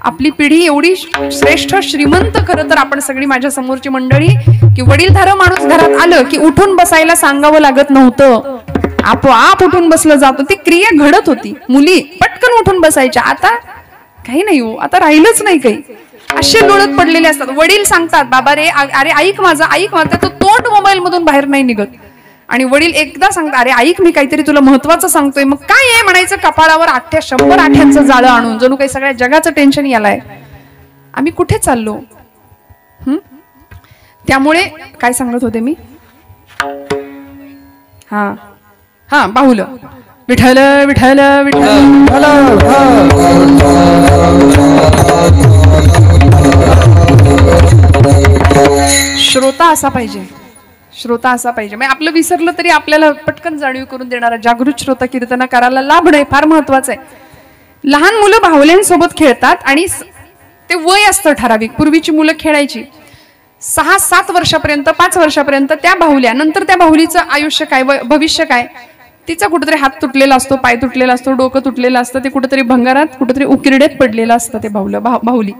आपली पिढी एवढी श्रेष्ठ श्रीमंत, खरं तर आपण सगळी माझ्या समोरची मंडळी, की वडीलधारं माणूस घरात आलं की उठून बसायला सांगावं लागत नव्हतं, आपोआप उठून बसलं जातं. ती क्रिया घडत होती, मुली पटकन उठून बसायच्या. आता काही नाही हो, आता राहिलंच नाही काही, असे लोळत पडलेले असतात. वडील सांगतात, बाबा रे, अरे ऐक माझं, ऐक माझं, तो तोंड मोबाईल मधून बाहेर नाही निघत. आणि वडील एकदा सांगतात, अरे ऐक मी काहीतरी तुला महत्वाचं सांगतोय. मग काय आहे म्हणायचं, कपाळावर 100 आठ्यांचं जाळं आणून, जणू काही सगळ्या जगाचं टेन्शन यालाय. आम्ही कुठे चाललो? त्यामुळे काय सांगत होते मी? हा बाहुलं. विठ्ठल विठ्ठल विठ्ठल. श्रोता असा पाहिजे, श्रोता असा पाहिजे. म्हणजे आपलं विसरलं तरी आपल्याला पटकन जाणीव करून देणारा जागृत श्रोता कीर्तनाकाराला लाभणं फार महत्वाचं आहे. लहान मुलं बाहुल्यांसोबत खेळतात आणि ते वय असतं ठराविक. पूर्वीची मुलं खेळायची 6-7 वर्षापर्यंत, 5 वर्षापर्यंत त्या बाहुल्या. नंतर त्या बाहुलीचं आयुष्य काय, भविष्य काय, तिचा कुठेतरी हात तुटलेला असतो, पाय तुटलेला असतो, डोकं तुटलेलं असतं, ते कुठेतरी भंगारात, कुठेतरी उकिरड्यात पडलेलं असतं ते बाहुली.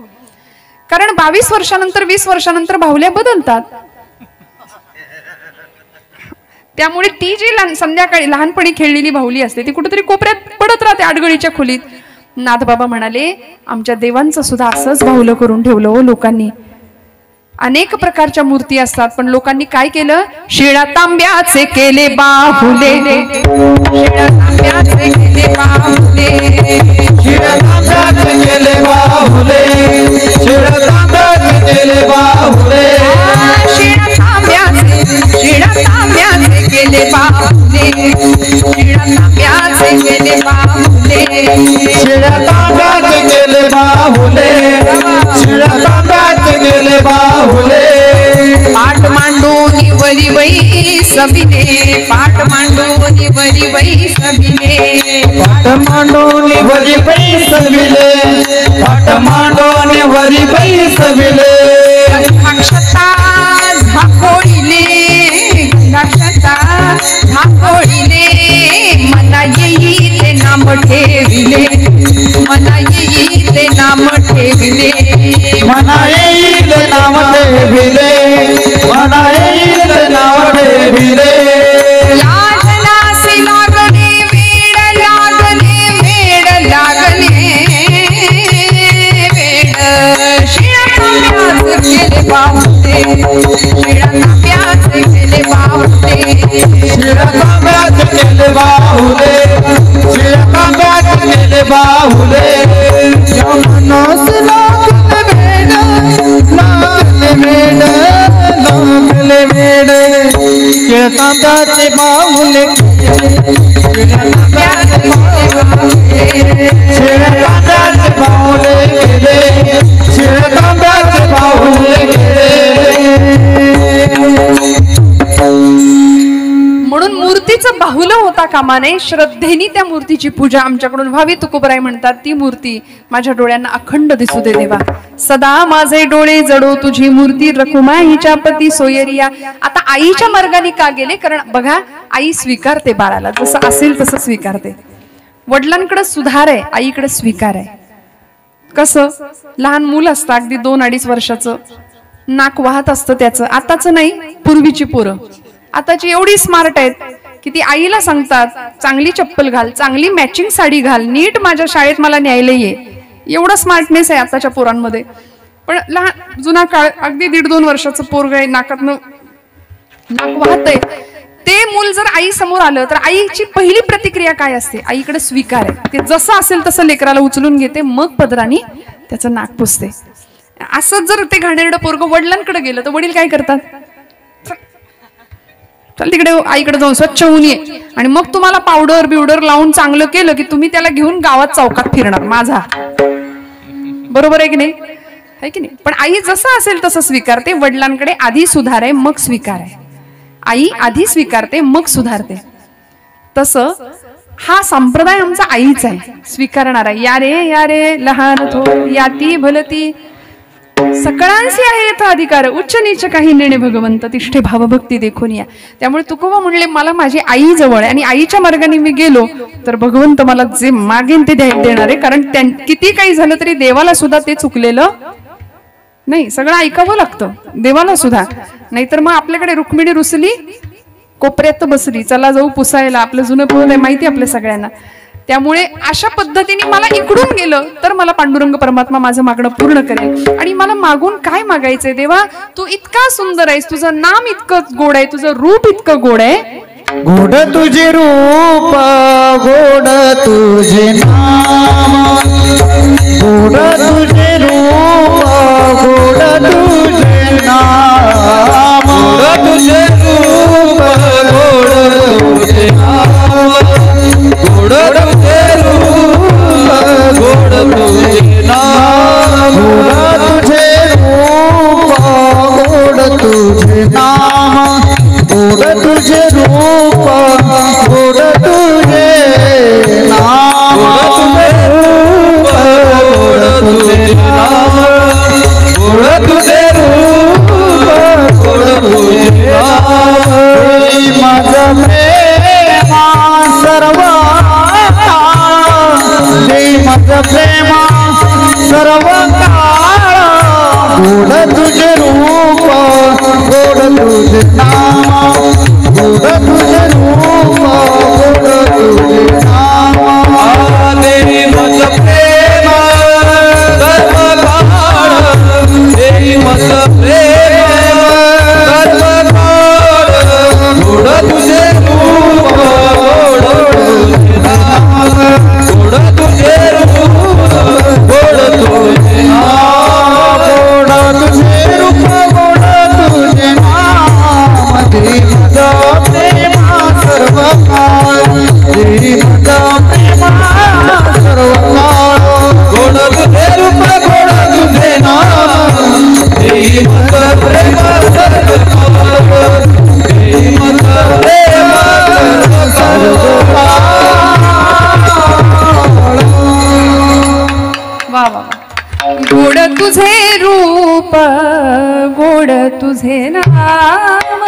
कारण 22 वर्षानंतर, 20 वर्षानंतर बाहुल्या बदलतात. त्यामुळे ती जी संध्याकाळी लहानपणी खेळलेली बाहुली असते ती कुठेतरी कोपऱ्यात पडत राहते आडगळीच्या खोलीत. नाथबाबा म्हणाले, आमच्या देवांचं सुद्धा असंच बाहुलं करून ठेवलं हो लोकांनी. अनेक प्रकारच्या मूर्ती असतात, पण लोकांनी काय केलं, शिळा तांब्याचे केले बाहुले, शिळा तांब्याचे केले बाहुले, शिळा तांब्याचे केले बाहुले, शिळा तांब्याचे केले बाहुले, शिळा तांब्याचे केले बाहुले, शिळा तांब्याचे केले बाहुले, शिळा तांब्याचे केले बाहुले, शिळा तांब्याचे केले बाहुले. पाठ मांडून वरी वै सबिने, पाठ मांडून वरी वै सबिने, पाठ मांडून वरी वै सबिले, पाठ मांडून वरी वै सबिले. अक्षता झाकोळीले, अक्षता झाकोळीले, मना येई ते नाम ठेविले, मना येई ते नाम ठेविले, मना येईल नाव ठेविले, मना येईल नाव ठेविले. लागनासी लागले वेड, लागले वेड, लागले वेड, शिळा तांब्याचे केले बाहुले, शिळा तांब्याचे केले बाहुले, शिळा तांब्याचे केले बाहुले, शिळा तांब्याचे केले बाहुले. मनोस लागले वेड, लागले वेड, लागले वेड, शिळा तांब्याचे बाहुले, शिळा तांब्याचे बाहुले केले, शिळा तांब्याचे बाहुले केले. म्हणून मूर्तीचं बाहुलं होता कामा नये, श्रद्धेने त्या मूर्तीची पूजा आमच्याकडून व्हावी. तुकोबराय म्हणतात, ती मूर्ती माझ्या डोळ्यांना अखंड दिसू दे देवा. सदा माझे डोळे जडो तुझी मूर्ती, रखुमाईच्या पती सोयरिया. आता आईच्या मार्गाने का गेले, कारण बघा आई स्वीकारते बाळाला, जसं असेल तसं स्वीकारते. वडिलांकडे सुधार आहे, आईकडे स्वीकार आहे. कसं, लहान मूल असतं अगदी 2-2.5 वर्षाचं, नाक वाहत असतं त्याचं. आताचं नाही, पूर्वीची पोरं आताची एवढी स्मार्ट आहेत की ती आईला सांगतात, चांगली चप्पल घाल, चांगली मॅचिंग साडी घाल, नीट माझ्या शाळेत मला न्यायला ये. एवढा स्मार्टनेस आहे आताच्या पोरांमध्ये. पण लहान जुना काळ, अगदी 1.5-2 वर्षाचं पोरग आहे, नाकातनं नाक वाहतंय, ते मूल जर आई समोर आलं तर आईची पहिली प्रतिक्रिया काय असते, आईकडे स्वीकार आहे. ते जसं असेल तसं लेकराला उचलून घेते, मग पदराने त्याचं नाक पुसते. असंच जर ते घाणेरडं पोरग वडिलांकडे गेलं तर वडील काय करतात, चल तिकडे आईकडे जाऊन स्वच्छ होऊन ये, आणि मग तुम्हाला पावडर बिवडर लावून चांगलं केलं की तुम्ही त्याला घेऊन गावात चौकात फिरणार माझा. बरोबर आहे की नाही, आहे की नाही. पण आई जसं असेल तसं स्वीकारते. वडिलांकडे आधी सुधार आहे, मग स्वीकार आहे. आई आधी स्वीकारते, मग सुधारते. तसं हा संप्रदाय आमचा आईचा आहे, स्वीकारणारा. या रे लहान थोर याती भलती, सकळांशी आहे येथ अधिकार, उच्च नीच काही निर्णय भगवंत, तिष्ठे भावभक्ती देखून या. त्यामुळे तुकोबा म्हणले, मला माझी आई जवळ आहे आणि आईच्या मार्गाने मी गेलो तर भगवंत मला जे मागेन ते देणार आहे. कारण किती काही झालं तरी देवाला सुद्धा ते चुकलेलं नाही, सगळं ऐकावं लागतं देवाला सुद्धा. नाहीतर मग आपल्याकडे रुक्मिणी रुसली, कोपऱ्यात बसली, चला जाऊ पुसायला, आपलं जुनं पोहत आहे माहिती आपल्या सगळ्यांना. त्यामुळे अशा पद्धतीने मला इकडून गेलं तर मला पांडुरंग परमात्मा माझं मागणं पूर्ण करेल. आणि मला मागून काय मागायचंय, देवा तू इतका सुंदर आहेस, तुझं नाम इतकं गोड आहे, तुझं रूप इतकं गोड आहे. गोड तुझे रूप, गोड तुझे नाम, गोड तुझे रूप, गोड तुझे नाम, गोड तुझे रूप, गोड तुझे नाम, गोड तुझे रूप गोड तुझे नाम गोड तुझे रूप गोड तुझे नाम देवी मत प्रेम गर्भ काळ देवी मत प्रेम गर्भ काळ गोड तुझे रूप गोड तुझे नाम गोड तुझे रूप गोड तुझे नाम गोड तुझे रूप गोड तुझे नाम देवी मत प्रेमा सर्व काळ देवी मत प्रेमा सर्व काळ गोड तुझे रूप गोड तुझे नाम देवी मत प्रेमा सर्व काळ देवी मत प्रेमा सर्व काळ वा वा गोड तुझे रूप गोड तुझे नाम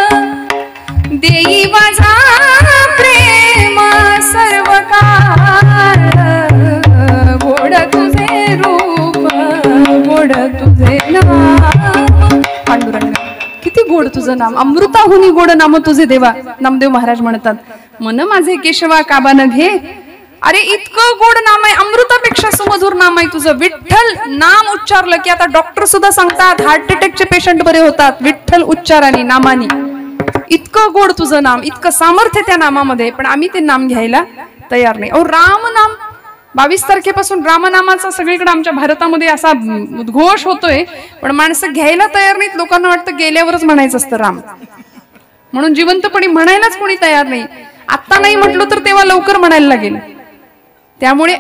देई माझा प्रेम सर्व काळ गोड तुझे रूप गोड तुझे नाम पांडुरंग किती गोड तुझं नाम अमृताहुनी गोड नाम तुझे देवा नामदेव महाराज म्हणतात मन माझे केशवा काबान घे अरे इतकं गोड नाम आहे अमृतापेक्षा सुमधुर नाम आहे तुझं विठ्ठल नाम उच्चारलं की आता डॉक्टर सुद्धा सांगतात हार्ट अटॅकचे पेशंट बरे होतात विठ्ठल उच्चाराने नामानी इतकं गोड तुझं नाम इतकं सामर्थ्य त्या नामामध्ये पण आम्ही ते नाम घ्यायला तयार नाही अहो राम नाम 22 तारखेपासून रामनामाचा सगळीकडे आमच्या भारतामध्ये असा उद्घोष होतोय पण माणसं घ्यायला तयार नाहीत लोकांना वाटतं गेल्यावरच म्हणायचं असतं राम म्हणून जिवंतपणी म्हणायलाच कोणी तयार नाही आता नाही म्हटलं तर तेव्हा लवकर म्हणायला लागेल त्यामुळे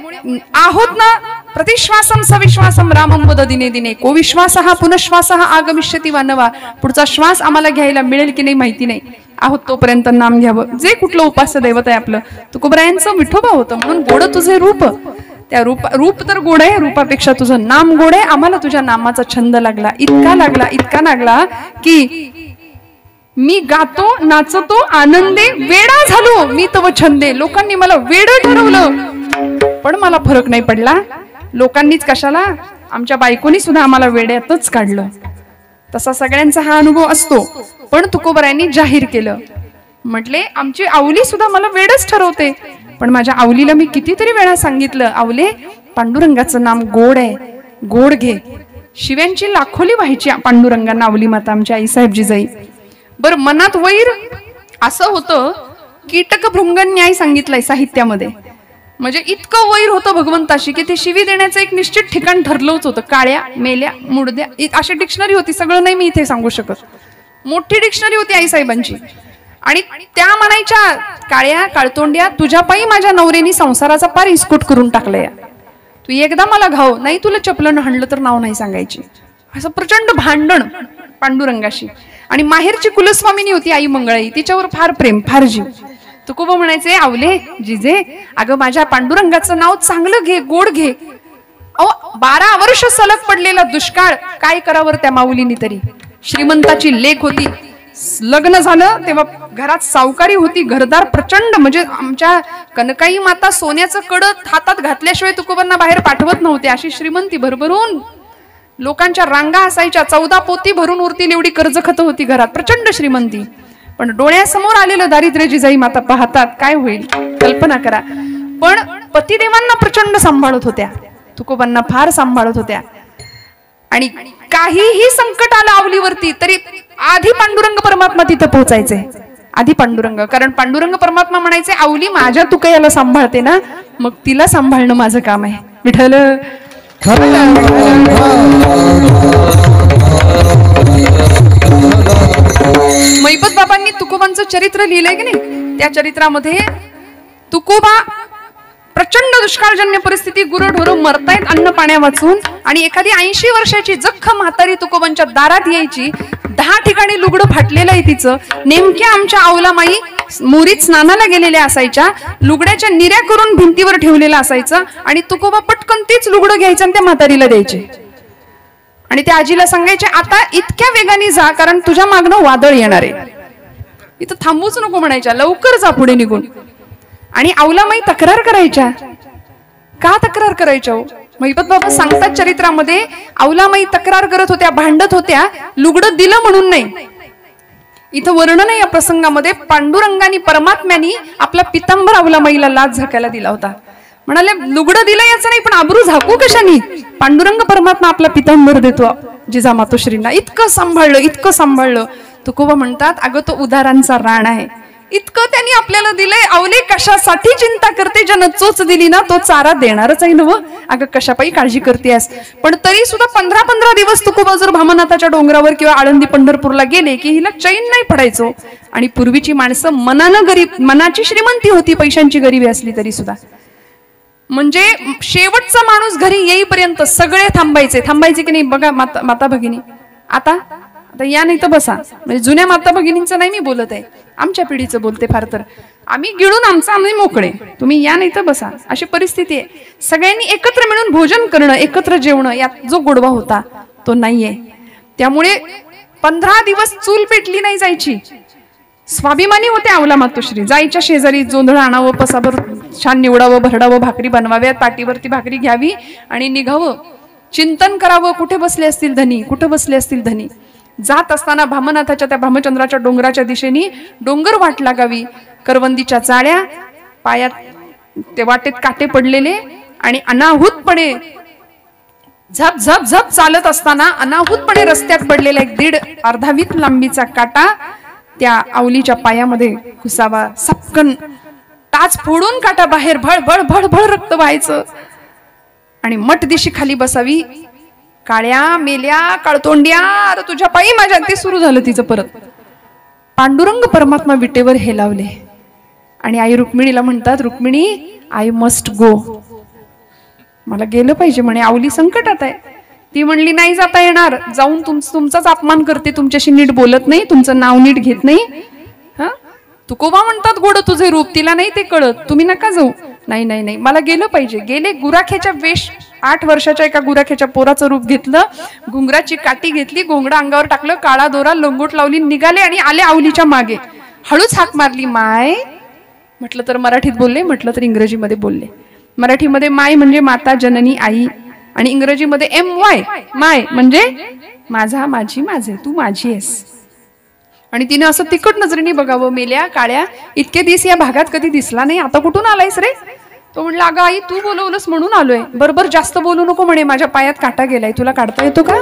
आहोत ना प्रतिश्वासम सविश्वासम रामम वद दिने दिने को विश्वासः पुनश्वासः आगमिष्यति वा नवा पुढचा श्वास आम्हाला घ्यायला मिळेल की नाही माहिती नाही आहोत तोपर्यंत नाम घ्यावं जे कुठलं उपास्य दैवत आहे आपलं तुकोबरायांचं विठोबा होतं म्हणून गोड तुझे रूप त्या रूप तर गोड आहे रूपापेक्षा तुझं नाम गोड आहे आम्हाला तुझ्या नामाचा छंद लागला इतका लागला की मी गातो नाचतो आनंदे वेडा झालो मी तव छंदे लोकांनी मला वेड ठरवलं पण मला फरक नाही पडला लोकांनीच कशाला आमच्या बायकोनी सुद्धा आम्हाला वेड्यातच काढलं तसा सगळ्यांचा हा अनुभव असतो पण तुकोबरायांनी जाहीर केलं म्हटले आमची आवली सुद्धा मला वेडच ठरवते पण माझ्या आवलीला मी कितीतरी वेळा सांगितलं आवले पांडुरंगाचं नाम गोड आहे गोड घे शिव्यांची लाखोली व्हायची पांडुरंगांना आवली माता आमच्या आईसाहेब जिजाई बर मनात वैर असं होतं कीटक भृंगन न्याय सांगितलंय साहित्यामध्ये म्हणजे इतकं वैर होतं भगवंताशी की ते शिवी देण्याचं एक निश्चित ठिकाण ठरलंच होतं काळ्या मेल्या मुडद्या अशी डिक्शनरी होती सगळं नाही मी इथे सांगू शकत मोठी डिक्शनरी होती आईसाहेबांची आणि त्या म्हणायच्या काळ्या काळतोंड्या तुझ्या पायी माझ्या नवऱ्यानी संसाराचा पार इस्कूट करून टाकलाय तू एकदा मला घाव नाही तुला चपलं हाणलं तर नाव नाही सांगायची असं प्रचंड भांडण पांडुरंगाशी आणि माहेरची कुलस्वामिनी होती आई मंगळाई तिच्यावर फार प्रेम फार जीव तुकोबा म्हणायचे आवले जिजे अगं माझ्या पांडुरंगाचं नाव चांगलं घे गोड घे अहो 12 वर्ष सलग पडलेला दुष्काळ काय करावर त्या माऊलीनी तरी श्रीमंताची लेक होती लग्न झालं तेव्हा घरात सावकारी होती घरदार प्रचंड म्हणजे आमच्या कनकाई माता सोन्याचं कडं हातात घातल्याशिवाय तुकोबांना बाहेर पाठवत नव्हते अशी श्रीमंती भरभरून लोकांच्या रांगा असायच्या 14 पोती भरून उरतील एवढी कर्जखत होती घरात प्रचंड श्रीमंती पण डोळ्यासमोर आलेलं दारिद्र्य जिजाई माता पाहतात काय होईल कल्पना करा पण पतिदेवांना प्रचंड सांभाळत होत्या तुकोबांना फार सांभाळत होत्या आणि काहीही संकट आलं आवलीवरती तरी आधी पांडुरंग परमात्मा तिथं पोहोचायचे आधी पांडुरंग कारण पांडुरंग परमात्मा म्हणायचे आवली माझ्या तुकयाला सांभाळते ना मग तिला सांभाळणं माझं काम आहे विठ्ठल मैपत बाबांनी तुकोबांचं चरित्र लिहिलंय की नाही त्या चरित्रामध्ये तुकोबा प्रचंड दुष्काळजन्य परिस्थिती गुरढोर मरतायत अन्न पाण्या वाचून आणि एखादी 80 वर्षाची जख्ख म्हातारी तुकोबांच्या दारात यायची 10 ठिकाणी लुगडं फाटलेलं आहे तिचं नेमक्या आमच्या औलामाई मोरीत स्नानाला गेलेल्या असायच्या लुगड्याच्या निऱ्या करून भिंतीवर ठेवलेलं असायचं आणि तुकोबा पटकन तीच लुगडं घ्यायचं आणि त्या म्हातारीला द्यायचे आणि त्या आजीला सांगायचे आता इतक्या वेगाने जा कारण तुझ्या मागणं वादळ येणार आहे इथं थांबूच नको म्हणायच्या लवकर जा पुढे निघून आणि औलामाई तक्रार करायच्या का तक्रार करायच्या महिपत बाबा सांगतात चरित्रामध्ये, अवलामाई तक्रार करत होत्या, भांडत होत्या, लुगडं दिलं म्हणून नाही. इथं वर्णन आहे या प्रसंगामध्ये, पांडुरंगानी परमात्म्यानी आपला पितांबर अवलामाईला लाज झाकायला दिला होता. म्हणाले लुगडं दिलं याचं नाही, पण आबरू झाकू कशानी? पांडुरंग परमात्मा आपला पितांबर देतो जिजामातोश्रींना. इतकं सांभाळलं, इतकं सांभाळलं. तुकोबा म्हणतात, अगं तो उदारांचा राण आहे, इतकं त्यांनी आपल्याला दिलंय. अवले कशासाठी चिंता करते, ज्यानं चोच दिली ना तो चारा देणारच आहे नव. अगं कशापायी काळजी करतेस? पण तरी सुद्धा 15-15 दिवस तुकोबा जर भामनाथाच्या डोंगरावर किंवा आळंदी पंढरपूरला गेले की हिला चैन नाही पडायचो. आणि पूर्वीची माणसं मनानं गरीब, मनाची श्रीमंती होती, पैशांची गरिबी असली तरी सुद्धा. म्हणजे शेवटचा माणूस घरी येईपर्यंत सगळे थांबायचे की नाही बघा माता भगिनी. आता या नाही तर बसा. म्हणजे जुन्या माता भगिनींचं नाही मी बोलत आहे, आमच्या पिढीचं बोलते. फार तर आम्ही गिळून आम्ही मोकळे, तुम्ही या नाही तर बसा, अशी परिस्थिती आहे. सगळ्यांनी एकत्र मिळून भोजन करणं, एकत्र जेवणं, यात जो गोडवा होता तो नाहीये. त्यामुळे 15 दिवस चूल पेटली नाही जायची. स्वाभिमानी होते अवलामातोश्री. जायच्या शेजारी जोंधळ आणावं, पसाभर छान निवडावं, भरडावं, भाकरी बनवाव्या, ताटीवरती भाकरी घ्यावी आणि निघावं. चिंतन करावं, कुठे बसले असतील धनी, कुठे बसले असतील धनी. जात असताना भामनाथाच्या त्या भामचंद्राच्या डोंगराच्या दिशेने डोंगर वाट लागावी, करवंदीच्या चाळ्या, पायात ते वाटेत काटे पडलेले, आणि अनाहूतपणे झप झप झप चालत असताना अनाहूतपणे रस्त्यात पडलेला एक 1.5 लांबीचा काटा त्या अवलीच्या पायामध्ये घुसावा. सपकन टाच फोडून काटा बाहेर, भळ भळ भळ भळ रक्त व्हायचं. आणि मठ दिशी खाली बसावी. काळ्या मेल्या काळतोंड्या, अरे तुझ्या पायी माझ्या, ते सुरू झालं तिचं परत. पांडुरंग परमात्मा विटेवर हेलावले आणि आई रुक्मिणीला म्हणतात, रुक्मिणी आय मस्ट गो, मला गेलं पाहिजे म्हणे, अवली संकटात आहे. ती म्हणली नाही जाता येणार, जाऊन तुमचाच अपमान करते, तुमच्याशी नीट बोलत नाही, तुमचं नाव नीट घेत नाही. हा तुकोबा म्हणतात गोड तुझे रूप, तिला नाही ते कळत, तुम्ही नका जाऊ. नाही नाही नाही, मला गेलं पाहिजे. गेले, गुराख्याच्या वेश, 8 वर्षाच्या एका गुराख्याच्या पोराचं रूप घेतलं, घुंगराची काठी घेतली, घोंगडा अंगावर टाकलं, काळा दोरा लंगोट लावली, निघाले आणि आले अवलीच्या मागे. हळूच हाक मारली, माय. म्हटलं तर मराठीत बोलले, म्हटलं तर इंग्रजीमध्ये बोलले. मराठीमध्ये माय म्हणजे माता, जननी, आई, आणि इंग्रजीमध्ये MY, माय म्हणजे माझा, माझी, माझे, तू माझी आहेस. आणि तिने असं तिखट नजरेने बघावं. मेल्या काळ्या, इतके दिवस या भागात कधी दिसला नाही, आता कुठून आलायस रे? तो म्हणला, अगं आई तू बोलवलंस म्हणून आलोय. बरोबर जास्त बोलू नको म्हणे, माझ्या पायात काटा गेलाय, तुला काढता येतो का?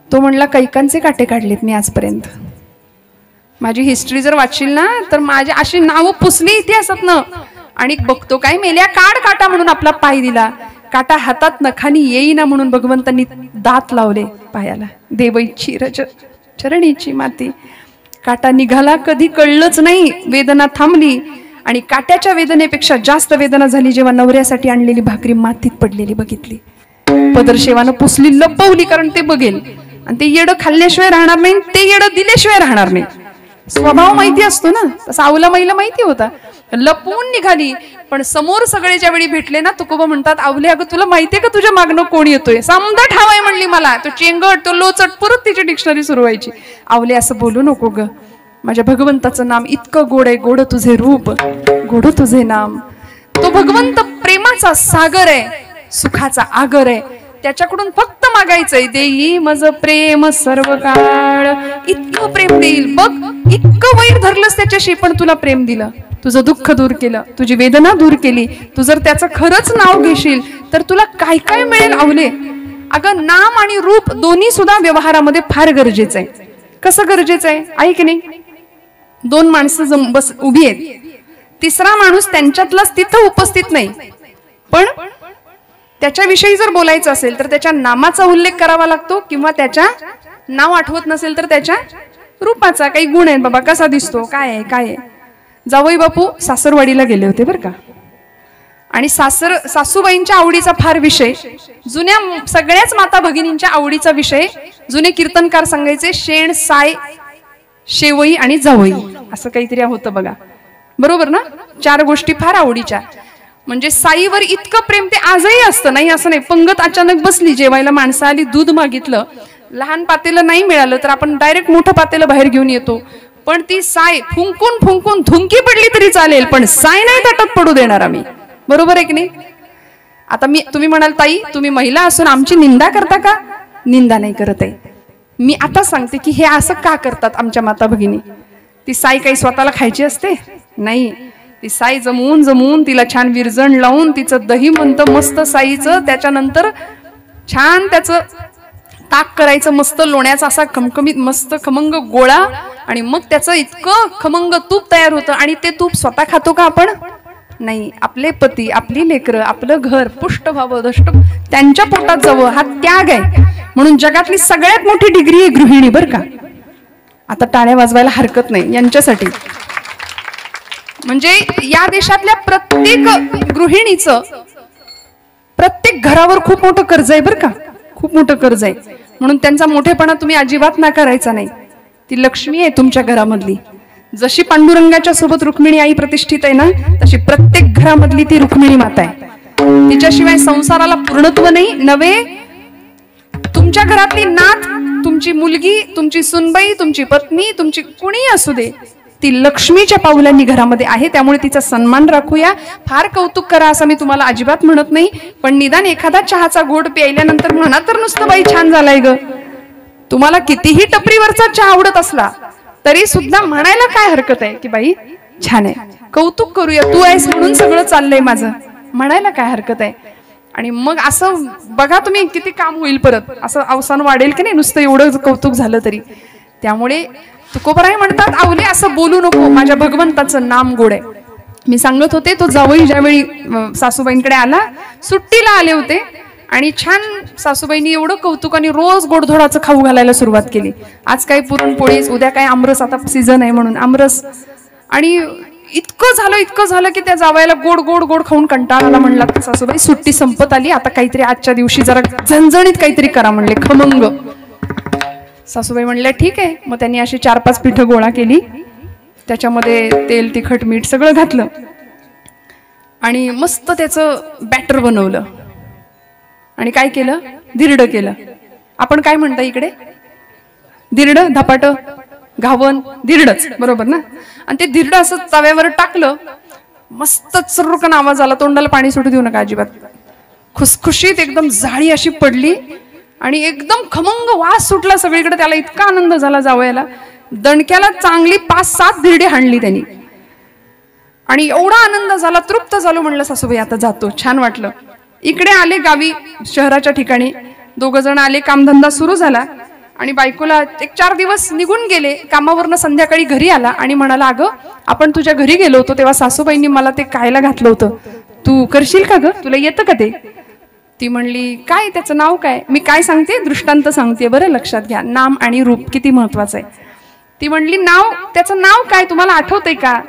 तो म्हणला, कैकांचे काटे काढलेत मी आजपर्यंत. माझी हिस्ट्री जर वाचशील ना तर माझी अशी नावं पुसली इतिहासात न. आणि बघतो काय, मेल्या काढ काटा म्हणून आपला पाय दिला. काटा हातात नखानी येईना म्हणून भगवंतांनी दात लावले पायाला. देवईची रज चरणीची माती. काटा निघाला कधी कळलंच नाही, वेदना थांबली. आणि काट्याच्या वेदनेपेक्षा जास्त वेदना झाली जेव्हा नवऱ्यासाठी आणलेली भाकरी मातीत पडलेली बघितली. पदरशेवानं पुसली, लपवली, कारण ते बघेल आणि ते येडं खाल्ल्याशिवाय राहणार नाही, ते येडं दिल्याशिवाय राहणार नाही. स्वभाव माहिती असतो ना, तसा अवलामाईला माहिती होता. लपवून निघाली, पण समोर सगळे ज्यावेळी भेटले ना, तुकोबा म्हणतात, अवले अगं तुला माहितीये का तुझ्या मागणं कोण येतोय? समजा ठावाय म्हणली मला. तो चेंगट, तो लोचट, परत तिची डिक्शनरी सुरू व्हायची. अवले असं बोलू नको ग, माझ्या भगवंताचं नाम इतकं गोड आहे, गोड तुझे रूप, गोड तुझे नाम. तो भगवंत प्रेमाचा सागर आहे, सुखाचा आगर आहे. त्याच्याकडून फक्त मागायचंय, देई मज प्रेम सर्व काळ. इतकं प्रेम देईल बघ, इतकं वैर धरलंस त्याच्याशी, पण तुला प्रेम दिलं, तुझं दुःख दूर केलं, तुझी वेदना दूर केली. तू जर त्याचं खरंच नाव घेशील तर तुला काय काय मिळेल अवले. अगं नाम आणि रूप दोन्ही सुद्धा व्यवहारामध्ये फार गरजेचं आहे. कसं गरजेचं आहे ऐक नाही. 2 माणसं बस उभी आहेत, तिसरा माणूस त्यांच्यातलाच तिथं उपस्थित नाही, पण त्याच्याविषयी जर बोलायचं असेल तर त्याच्या नामाचा उल्लेख करावा लागतो, किंवा त्याच्या नाव आठवत नसेल तर त्याच्या रूपाचा. काही गुण आहेत बाबा, कसा दिसतो, काय आहे काय आहे. जावई बापू सासरवाडीला गेले होते बरं का, आणि सासूबाईंच्या आवडीचा फार विषय, जुन्या सगळ्याच माता भगिनींच्या आवडीचा विषय जुने कीर्तनकार सांगायचे, शेण, साय, शेवई आणि जावई, असं काहीतरी होतं बघा. बरोबर ना? 4 गोष्टी फार आवडीच्या. म्हणजे साईवर इतकं प्रेम ते आजही असतं, नाही असं नाही. पंगत अचानक बसली, जेवायला माणसं आली, दूध मागितलं, लहान पातेलं नाही मिळालं तर आपण डायरेक्ट मोठं पातेलं बाहेर घेऊन येतो. पण ती साय फुंकून फुंकून थुंकी पडली तरी चालेल, पण साय नाही ताटात पडू देणार आम्ही. बरोबर आहे की नाही? आता तुम्ही म्हणाल ताई तुम्ही महिला असून आमची निंदा करता का? निंदा नाही करत आहे मी. आता सांगते की हे असं का करतात आमच्या माता भगिनी. ती साई काही स्वतःला खायची असते नाही. ती साई जमवून तिला छान विरजण लावून तिचं दही म्हणतं मस्त साईचं, त्याच्यानंतर छान त्याचं ताक करायचं मस्त लोण्याचा असा खमखमीत मस्त खमंग गोळा, आणि मग त्याचं इतकं खमंग तूप तयार होतं. आणि ते तूप स्वतः खातो का आपण? नाही. आपले पती, आपली लेकरं, आपलं घर पुष्ट व्हावं, दष्ट त्यांच्या पोटात जावं, हा त्याग आहे. म्हणून जगातली सगळ्यात मोठी डिग्री आहे गृहिणी बरं का. आता टाळ्या वाजवायला हरकत नाही यांच्यासाठी. म्हणजे या देशातल्या प्रत्येक गृहिणीचं प्रत्येक घरावर खूप मोठं कर्ज आहे बरं का, खूप मोठं कर्ज आहे. म्हणून त्यांचा मोठेपणा तुम्ही अजिबात नाकारायचा नाही. ती लक्ष्मी आहे तुमच्या घरामधली. जशी पांडुरंगाच्या सोबत रुक्मिणी आई प्रतिष्ठित आहे ना, तशी प्रत्येक घरामधली ती रुक्मिणी माता आहे. तिच्याशिवाय संसाराला पूर्णत्व नाही. नवे तुमच्या घरातली नात, तुमची मुलगी, तुमची सुनबाई, तुमची पत्नी, तुमची कुणी असू दे, ती लक्ष्मीच्या पावलांनी घरामध्ये आहे. त्यामुळे तिचा सन्मान राखूया. फार कौतुक करा असं मी तुम्हाला अजिबात म्हणत नाही, पण निदान एखादा चहाचा घोट प्यायल्यानंतर म्हणा तर नुसतं बाई छान झालाय ग. तुम्हाला कितीही टपरीवरचा चहा आवडत असला तरी सुद्धा म्हणायला काय हरकत आहे की बाई छान आहे, कौतुक करूया, तू आहेस म्हणून सगळं चाललंय माझं, म्हणायला काय हरकत आहे. आणि मग असं बघा तुम्ही किती काम होईल, परत असं अवसान वाढेल की नाही नुसतं एवढं कौतुक झालं तरी. त्यामुळे तुकोबराय म्हणतात, आवले असं बोलू नको, माझ्या भगवंताचं नाम गोड आहे. मी सांगत होते तो जावई ज्यावेळी सासूबाईंकडे आला, सुट्टीला आले होते, आणि छान सासूबाईंनी एवढं कौतुकाने रोज गोडधोडाचं खाऊ घालायला सुरुवात केली. आज काही पुरणपोळीच, उद्या काय आमरस, आता सीझन आहे म्हणून आमरस. आणि इतकं झालं की त्या जावयाला गोड गोड गोड खाऊन कंटाळा आला. म्हणला सासूबाई सुट्टी संपत आली, आता काहीतरी आजच्या दिवशी जरा झणझणीत काहीतरी करा म्हणले, खमंग. सासूबाई म्हणल्या ठीक आहे. मग त्यांनी अशी 4-5 पिठं गोळा केली, त्याच्यामध्ये तेल, तिखट, मीठ सगळं घातलं आणि मस्त त्याचं बॅटर बनवलं. आणि काय केलं? धिरडं केलं. आपण काय म्हणता इकडे? धिरडं, धपाट, घावन, धिरडच बरोबर ना. आणि ते धिरडं असं तव्यावर टाकलं, मस्त चुर्रकन आवाज आला. तोंडाला पाणी सुटू देऊ नका अजिबात. खुसखुशीत एकदम जाळी अशी पडली आणि एकदम खमंग वास सुटला सगळीकडे. त्याला इतका आनंद झाला जावयाला. दणक्याला चांगली 5-7 धिरडे हाणली त्यांनी. आणि एवढा आनंद झाला, तृप्त झालो. म्हणलं सासूबाई आता जातो, छान वाटलं. इकडे आले गावी, शहराच्या ठिकाणी 2 जण आले. कामधंदा सुरू झाला आणि बायकोला 1-4 दिवस निघून गेले. कामावरनं संध्याकाळी घरी आला आणि म्हणाला, अगं आपण तुझ्या घरी गेलो होतो तेव्हा सासूबाईंनी मला ते खायला घातलं होतं, तू करशील का ग? तुला येतं का ते? ती म्हणली, काय त्याचं नाव काय? मी काय सांगते, दृष्टांत सांगते बरं, लक्षात घ्या. नाम आणि रूप किती महत्वाचं आहे. ती म्हणली, नाव, त्याचं नाव काय तुम्हाला आठवतंय का?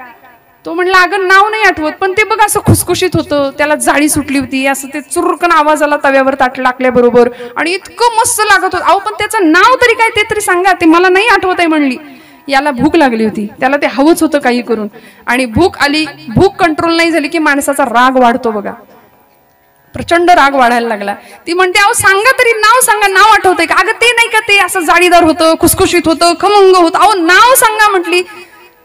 तो म्हणला, अगं नाव नाही आठवत, पण ते बघ असं खुसखुशीत होतं, त्याला जाळी सुटली होती, असं ते चुरकन आवाज आला तव्यावर ताट टाकल्याबरोबर, आणि इतकं मस्त लागत होतं. अहो पण त्याचं नाव तरी काय ते तरी सांगा. ते मला नाही आठवत आहे म्हणली. याला भूक लागली होती, त्याला ते हवंच होतं काही करून, आणि भूक आली. भूक कंट्रोल नाही झाली की माणसाचा राग वाढतो बघा, प्रचंड राग वाढायला लागला. ती म्हणते, अहो सांगा तरी, नाव सांगा, नाव आठवतंय का? अगं ते नाही का, ते असं जाळीदार होतं, खुसखुशीत होतं, खमंग होतं. अहो नाव सांगा म्हटली.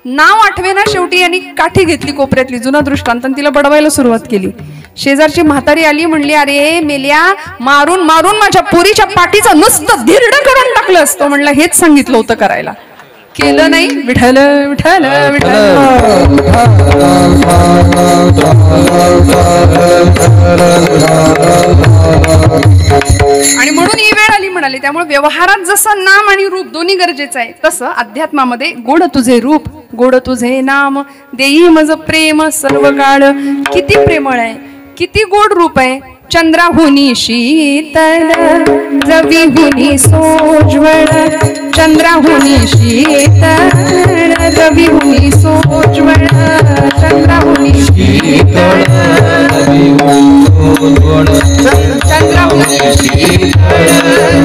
नाव आठवे ना. शेवटी यांनी काठी घेतली कोपऱ्यातली, जुना दृष्टांत, आणि तिला बडवायला सुरुवात केली. शेजारची म्हातारी आली, म्हणली, अरे मेल्या, मारून मारून माझ्या पोरीच्या पाठीचं नुसतं धिरडं करून टाकलं असतं. म्हणलं हेच सांगितलं होतं करायला, केलं नाही. विठ्ठल विठ्ठल विठ्ठल. आणि म्हणून ही वेळ आली म्हणाले. त्यामुळे व्यवहारात जसं नाम आणि रूप दोन्ही गरजेचं आहे, तसं अध्यात्मामध्ये गोड तुझे रूप, गोड तुझे नाम, देई मज प्रेम सर्व काळ. किती प्रेमळ आहे, किती गोड रूप आहे. चंद्राहुनी शीतल, रविहुनी सोज्वळ. चंद्राहुनी शीतल, रविहुनी सोज्वळ. चंद्राहुनी शीतल, चंद्राहुनी शीतल,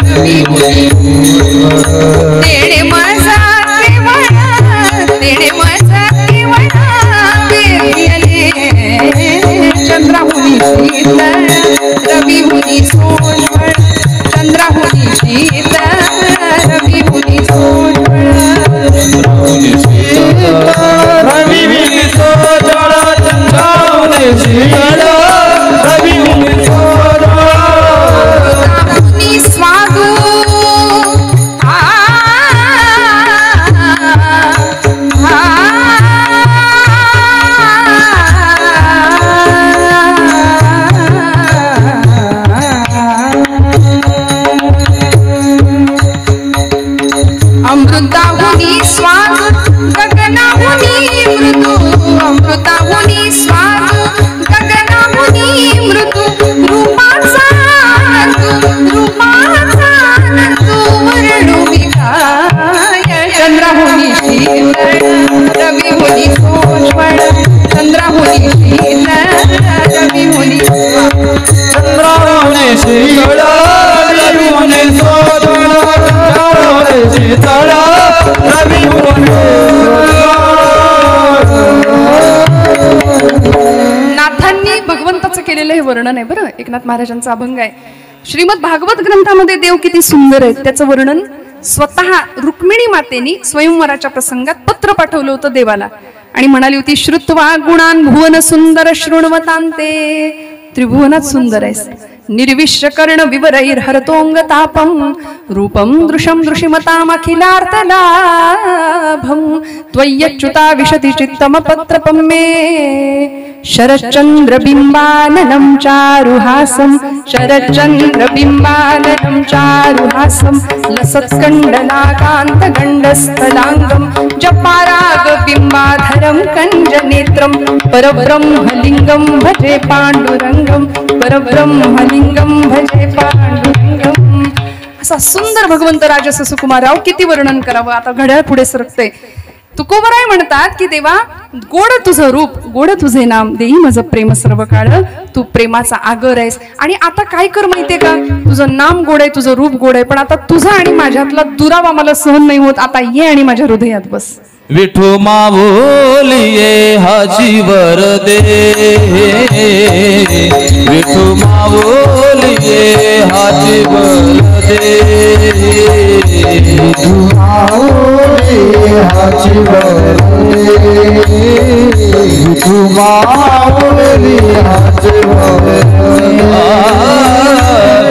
रविहुनी सोज्वळ. तेणे माझा त्रिवळा, तेणे माझा त्रिवळा पेरियले. चंद्राहुनी शीतल, रविहुनी सोज्वळ. चंद्राहुनी शीतल, रविहुनी सोज्वळ. चंद्राहुनी शीतल, रविहुनी सोज्वळ. चंद्राहुनी शीतल, रविहुनी सोज्वळ. चंद्रावने शीतळ रविवने सोतळ चंद्रावने शीतळ रविवने नाथांनी भगवंताचं केलेलं हे वर्णन आहे बरं. एकनाथ महाराजांचा अभंग आहे. श्रीमद भागवत ग्रंथामध्ये देव किती सुंदर आहेत त्याचं वर्णन स्वतः रुक्मिणी मातेनी स्वयंवराच्या प्रसंगात पत्र पाठवलं होतं देवाला आणि म्हणाली होती श्रुत्वा गुणान भुवन सुंदर शृण्वतांते. त्रिभुवनात सुंदर आहेस. निर्विश्य कर्ण विवरैर हरतोंग तापम रूपम दृशम दृशिमतामखिलार्थलाभम त्वय्यच्युता विशति चित्तम पत्रपम मे शरच्चंद्र बिंबाननं चारुहासं शरच्चंद्र बिंबाननं चारुहासं लसत्कंडलाकांत गंडस्थलांगं जपाराग बिंबाधरं कंजनेत्रं परब्रह्मलिंगं भजे पांडुरंगं परब्रह्मलिंगं भजे पांडुरंगं. असा सुंदर भगवंत राजस सुकुमारराव किती वर्णन करावं. आता घड्याळ पुढे सरकते. तुकोबराय म्हणतात की देवा गोड तुझं रूप गोड तुझे नाम देई माझं प्रेम सर्व काळ तू प्रेमाचा आगर आहेस. आणि आता काय कर माहितीये का तुझं नाम गोड आहे तुझं रूप गोड आहे पण आता तुझा आणि माझ्यातला दुरावा मला सहन नाही होत. आता ये आणि माझ्या हृदयात बस. विठू माऊलिये हाची वर दे विठू माऊलिये हाची वर दे विठू माऊलिये हाची वर दे विठू माऊलिये हाची वर दे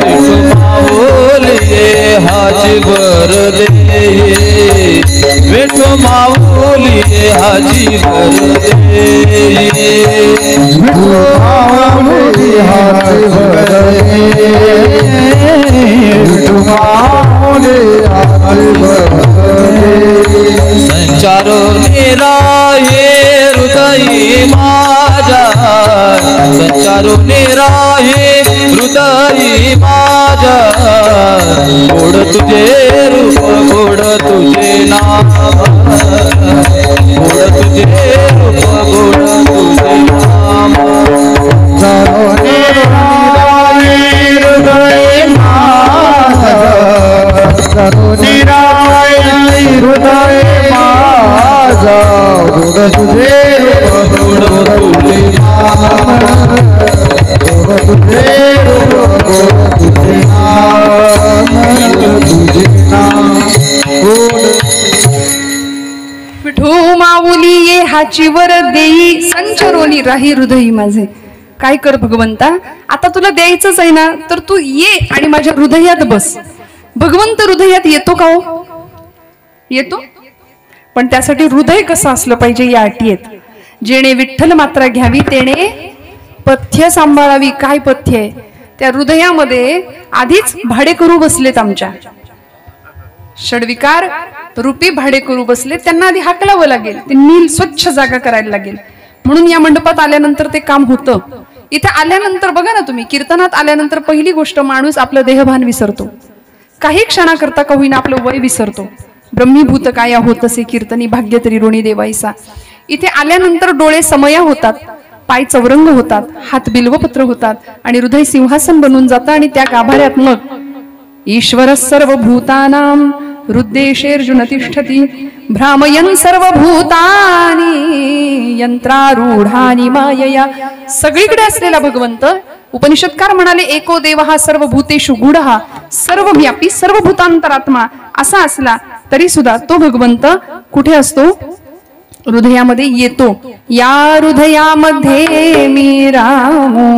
विठू माऊलिये हाची वर दे विठू माऊलिये हाची वर दे विठू माऊलिये हाची वर दे विठू माऊलिये हाची वर दे. संचारो निराये हृदयी माझा संचारो निराये हृदयी माझा गोड तुझे रूप गोड तुझे नाम गोड तुझे रूप गोड तुझे नाम संचारो निराये हृदयी माझा संचारो निराये हृदय माझा गोड तुझे गोड तुझे नाम गोड तुझे गोड तुझे नाम तुझे नाम गोड. विठू माऊलिये हाची वर देई संचरोनी राही हृदयी माझे. काय कर भगवंता आता तुला द्यायचंच आहे ना तर तू ये आणि माझ्या हृदयात बस. भगवंत हृदयात येतो का हो? येतो पण त्यासाठी हृदय कसं असलं पाहिजे या अटी आहेत. जेणे विठ्ठल मात्रा घ्यावी तेणे पथ्य सांभाळावी. काय पथ्य आहे? त्या हृदयामध्ये आधीच भाडेकरू बसलेत आमच्या षडविकार रूपी भाडेकरू बसले. त्यांना आधी हाकलावं लागेल. ते नील स्वच्छ जागा करायला लागेल. म्हणून या मंडपात आल्यानंतर ते काम होतं. इथे आल्यानंतर बघा ना तुम्ही कीर्तनात आल्यानंतर पहिली गोष्ट माणूस आपलं देहभान विसरतो. काही क्षणाकरता का होईना आपलं वय विसरतो. ब्रह्मीभूत काया होतसे कीर्तनी भाग्य तरी ऋणी देवाईसा. इथे आल्यानंतर डोळे समया होतात पाय चौरंग होतात हात बिल्वपत्र होतात आणि हृदय सिंहासन बनून जातं. आणि त्या गाभाऱ्यात मग ईश्वर सर्वभूतानां हृद्देशेर्जुन तिष्ठति भ्रामयन् सर्वभूतानि यंत्रारूढानि मायया. सगळीकडे असलेला भगवंत उपनिषदकार म्हणाले एको देव हा सर्वभूतेषु गूढः सर्वव्यापी सर्वभूतांतरात्मा असा असला तरी सुद्धा तो भगवंत कुठे असतो? हृदयामध्ये येतो. या हृदयामध्ये मी रामू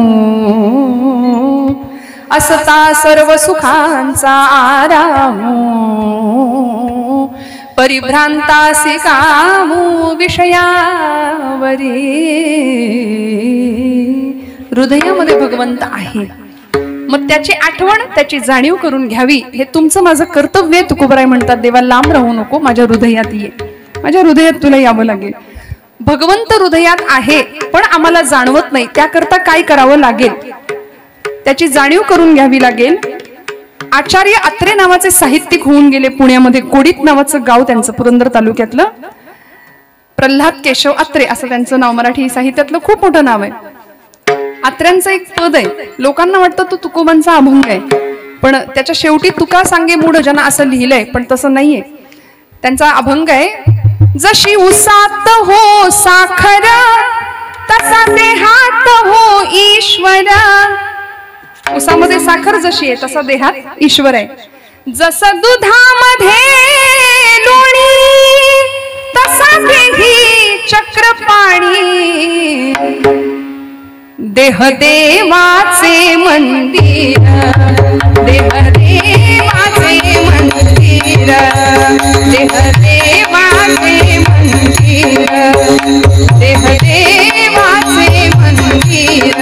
असता सर्व सुखांचा आरामू परिभ्रांतासी कामू विषयावरी. हृदयामध्ये भगवंत आहे. मग त्याची आठवण त्याची जाणीव करून घ्यावी हे तुमचं माझं कर्तव्य आहे. तुकोबराय म्हणतात देवा लांब राहू नको माझ्या हृदयात ये. माझ्या हृदयात तुला यावं लागेल. भगवंत हृदयात आहे पण आम्हाला जाणवत नाही. त्याकरता काय करावं लागेल? त्याची जाणीव करून घ्यावी लागेल. आचार्य अत्रे नावाचे साहित्यिक होऊन गेले पुण्यामध्ये. कोडीत नावाचं गाव त्यांचं पुरंदर तालुक्यातलं. प्रल्हाद केशव अत्रे असं त्यांचं नाव. मराठी साहित्यातलं खूप मोठं नाव आहे. आत्र्यांचं एक पद आहे, लोकांना वाटतं तो तुकोबांचा अभंग आहे, पण त्याच्या शेवटी तुका सांगे मूढ जना असं लिहिलंय, पण तसं नाहीये. त्यांचा अभंग आहे, जशी उसात हो साखर तसा देहात हो ईश्वर. उसामध्ये साखर जशी आहे तसा देहात ईश्वर आहे. जसं दुधामध्ये लोणी तसा देही चक्र पाणी. देह देवाचे मंदिर, देह देवाचे मंदिर, देह देवाचे मंदिर, देह देवाचे मंदिर,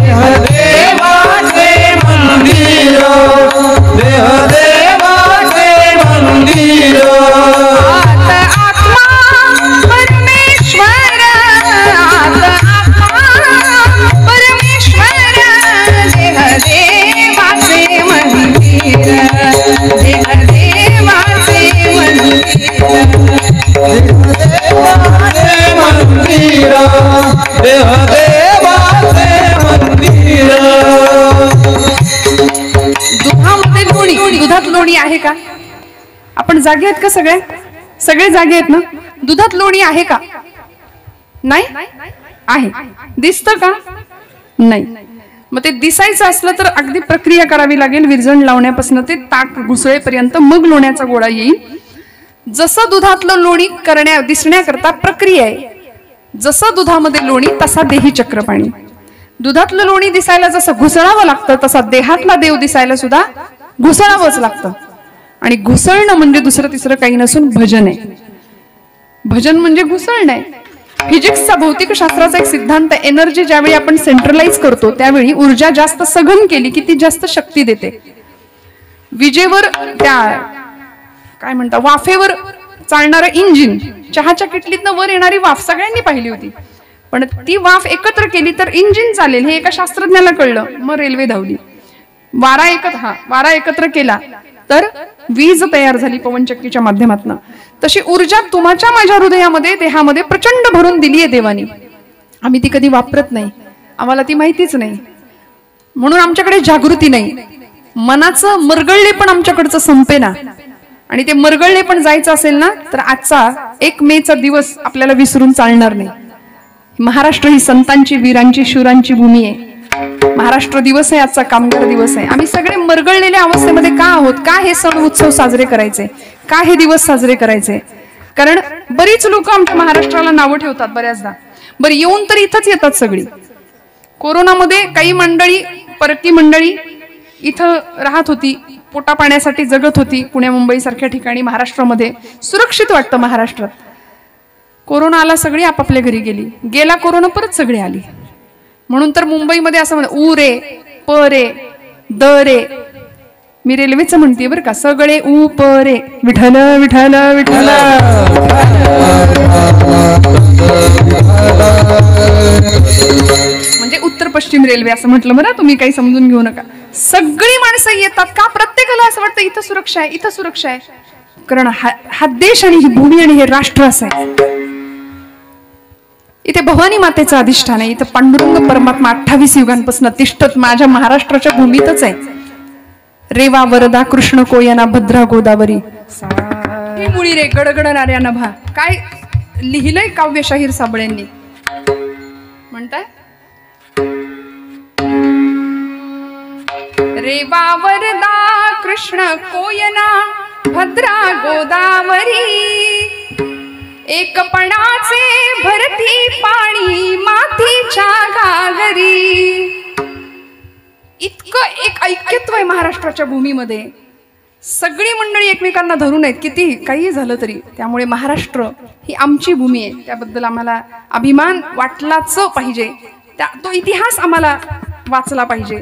देह देवाचे मंदिर, देह देवाचे मंदिर. आत आत्मा परमेश्वर, आत आत्मा परमेश्वर, देह देवाचे मंदिर, देह देवाचे मंदिर, देवाचे मंदिर, देह देवाचे मंदिर. दुधामध्ये लोणी, दुधात लोणी आहे का? आपण जागे आहेत का? सगळे जागे आहेत ना? दुधात लोणी आहे का? नाही आहे. दिसतं का? नाही. मग ते दिसायचं असलं तर अगदी प्रक्रिया करावी लागेल, विरजण लावण्यापासून ते ताक घुसळेपर्यंत, मग लोण्याचा गोळा येईल. जसं दुधातलं लोणी दिसण्याकरता प्रक्रिया आहे. जसं दुधामध्ये लोणी तसा देही चक्रपाणी. दुधातलं लोणी दिसायला जसं घुसळावं लागतं तसा देहातला देव दिसायला सुद्धा घुसळावंच लागतं. आणि घुसळणं म्हणजे दुसरं तिसरं काही नसून भजन आहे. भजन म्हणजे घुसळणं आहे. फिजिक्सचा, भौतिकशास्त्राचा एक सिद्धांत, एनर्जी ज्यावेळी आपण सेंट्रलाइज करतो त्यावेळी ऊर्जा जास्त सघन केली की ती जास्त शक्ती देते. विजेवर, त्या काय म्हणता, वाफेवर चालणारं इंजिन, चहाच्या किटलीतनं वर येणारी वाफ सगळ्यांनी पाहिली होती, पण ती वाफ एकत्र केली तर इंजिन चालेल हे एका शास्त्रज्ञाला कळलं. मग रेल्वे धावली. वारा एकत्र केला तर वीज तयार झाली पवनचक्कीच्या माध्यमातून. तशी ऊर्जा तुमच्या माझ्या हृदयामध्ये, देहामध्ये प्रचंड भरून दिली आहे देवानी. आम्ही ती कधी वापरत नाही, आम्हाला ती माहितीच नाही, म्हणून आमच्याकडे जागृती नाही. मनाचं मरगळले पण आमच्याकडचं संपेना. आणि ते मरगळले पण जायचं असेल ना तर आजचा 1 मेचा दिवस आपल्याला विसरून चालणार नाही. महाराष्ट्र ही संतांची, वीरांची, शूरांची भूमी आहे. महाराष्ट्र दिवस आहे आजचा, कामगार दिवस आहे. आम्ही सगळे मरगळलेल्या अवस्थेमध्ये का आहोत? का हे सण उत्सव साजरे करायचे? का हे दिवस साजरे करायचे? कारण बरीच लोक आमच्या महाराष्ट्राला नावं ठेवतात बऱ्याचदा. बरं, येऊन तर इथंच येतात सगळी. कोरोनामध्ये काही मंडळी, परकी मंडळी इथं राहत होती, पोटा पाण्यासाठी जगत होती. पुणे मुंबई सारख्या ठिकाणी महाराष्ट्रामध्ये सुरक्षित वाटतं. महाराष्ट्रात कोरोना आला, सगळी आपापल्या घरी गेली. गेला कोरोना, परत सगळी आली. म्हणून तर मुंबईमध्ये असं म्हणतात, ऊ रे, प रे, द रे. मी रेल्वेचं म्हणते बरं का, सगळे ऊ प रे, विठ्ठल विठ्ठल विठ्ठल. म्हणजे उत्तर पश्चिम रेल्वे असं म्हटलं बरं, तुम्ही काही समजून घेऊ नका. सगळी माणसं येतात का? प्रत्येकाला असं वाटतं इथं सुरक्षा आहे, इथं सुरक्षा आहे. कारण हा देश आणि ही भूमी आणि हे राष्ट्र असं आहे. इथे भवानी मातेचं अधिष्ठान आहे. इथं पांडुरंग परमात्मा 28 युगांपासून तिष्ठत माझ्या महाराष्ट्राच्या भूमीतच आहे. रेवा वरदा कृष्ण कोयना भद्रा गोदावरी मुळी रे गडगड नार्या नभा. काय लिहिलंय काव्य शाहीर साबळेंनी, म्हणताय, रेवा वरदा कृष्ण कोयना भद्रा गोदावरी. एकपणाचे भरती पाणी मातीच्या घागरी. इतकं एक ऐक्यत्व आहे महाराष्ट्राच्या भूमीमध्ये. सगळी मंडळी एकमेकांना धरून आहेत, किती काही झालं तरी. त्यामुळे महाराष्ट्र ही आमची भूमी आहे. त्याबद्दल आम्हाला अभिमान वाटलाच पाहिजे. तो इतिहास आम्हाला वाचला पाहिजे.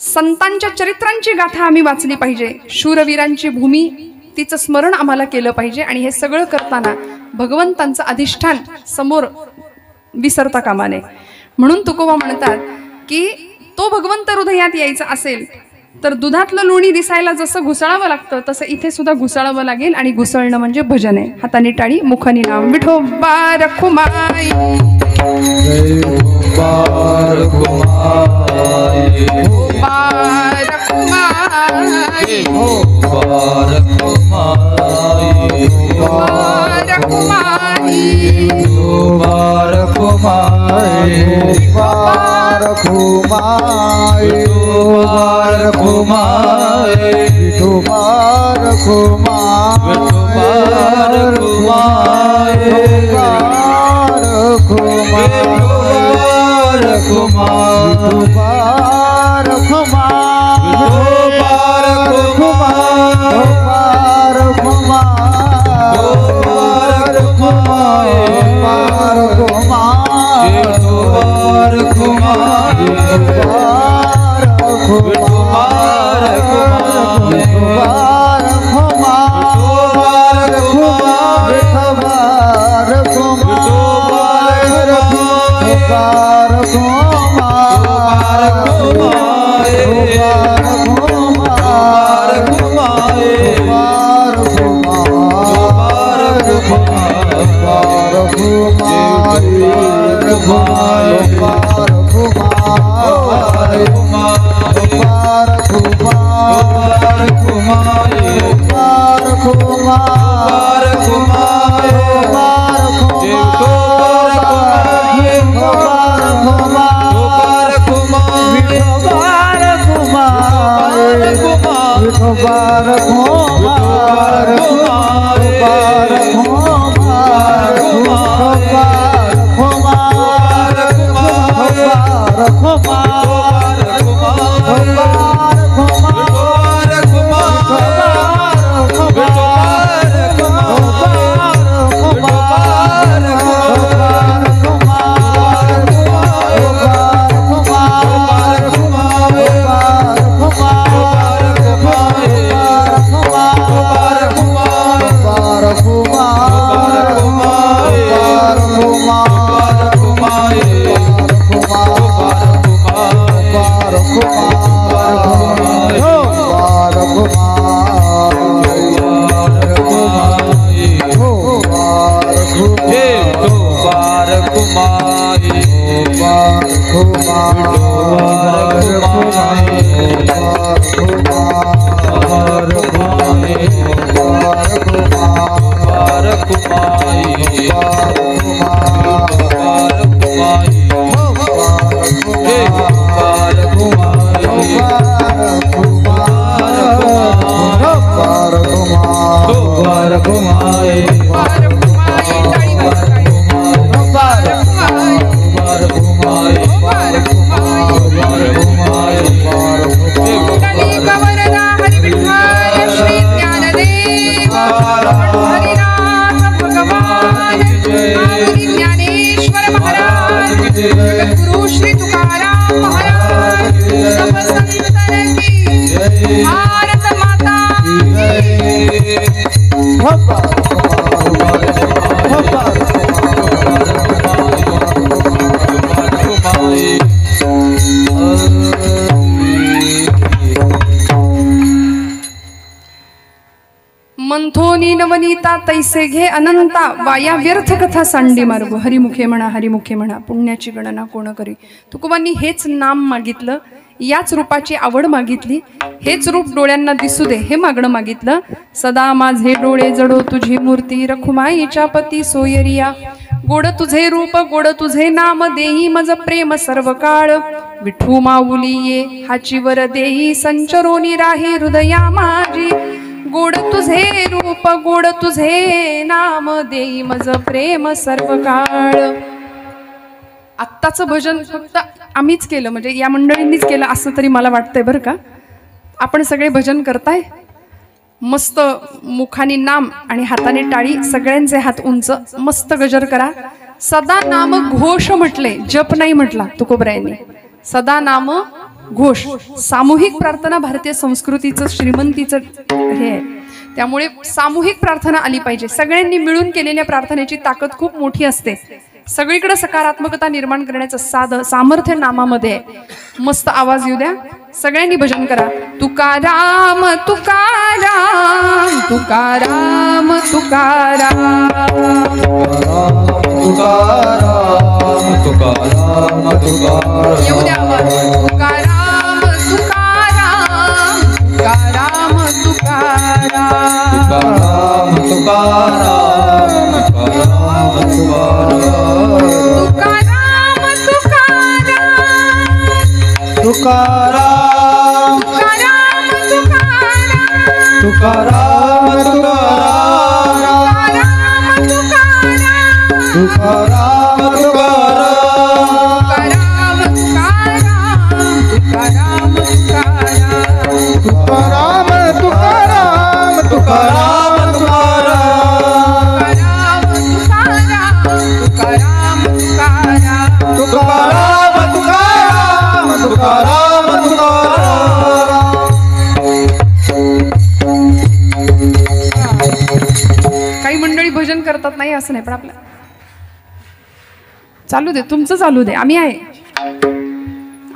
संतांच्या चरित्रांची गाथा आम्ही वाचली पाहिजे. शूरवीरांची भूमी, तिचं स्मरण आम्हाला केलं पाहिजे. आणि हे सगळं करताना भगवंतांचं अधिष्ठान समोर विसरता कामा नये. म्हणून तुकोबा म्हणतात की तो भगवंत हृदयात यायचा असेल तर दुधातलं लोणी दिसायला जसं घुसळावं लागतं तसं इथे सुद्धा घुसळावं लागेल. आणि घुसळणं म्हणजे भजन आहे. हाताने टाळी, मुखानी नाम, विठोबा रखुमाई. बारकुमारी बारकुमारी बारकुमारी बारकुमारी बारकुमारी बारकुमारी बारकुमारी मंथोनी नवनीता तैसे घे अनंता वाया व्यर्थ कथा सांडी मार्ग हरिमुखे म्हणा पुण्याची गणना कोण करी. तुकोबांनी हेच नाम मागितलं, याच रूपाची आवड मागितली, हेच रूप डोळ्यांना दिसू दे हे मागणं मागितलं. सदा माझे डोळे जडो तुझी मूर्ती रखुमाईच्या पती सोयरिया. गोड तुझे रूप गोड तुझे नाम देई मज प्रेम सर्व काळ. विठू माऊली ये हाची वर देई संचरोनी राही हृदया माझी. गोड तुझे रूप गोड तुझे नाम देई मज प्रेम सर्व काळ. आत्ताचं भजन फक्त आम्हीच केलं, म्हणजे या मंडळींनीच केलं असं तरी मला वाटतंय बरं का. आपण सगळे भजन करताय, मस्त मुखानी नाम आणि हाताने टाळी, सगळ्यांचे हात उंच, मस्त गजर करा. सदा नाम घोष म्हटले, जप नाही म्हटला तुकोबरायांनी. सदा नाम घोष. सामूहिक प्रार्थना भारतीय संस्कृतीचं श्रीमंतीचं हे आहे, त्यामुळे सामूहिक प्रार्थना आली पाहिजे. सगळ्यांनी मिळून केलेल्या प्रार्थनेची ताकद खूप मोठी असते. सगळीकडे सकारात्मकता निर्माण करण्याचं सामर्थ्य नामामध्ये आहे. मस्त आवाज येऊ द्या, सगळ्यांनी भजन करा. तुकाराम तुकाराम तुकाराम तुकाराम तुकाराम तुकाराम तुकाराम येऊ द्या आवाज. तुकाराम तुकाराम तुकाराम तुकाराम तुकाराम तुकाराम तुकाराम तुकाराम तुकाराम तुकाराम तुकाराम तुकाराम काही मंडळी भजन करतात नाही असं नाही, पण आपलं चालू दे, तुमचं चालू दे, आम्ही आहे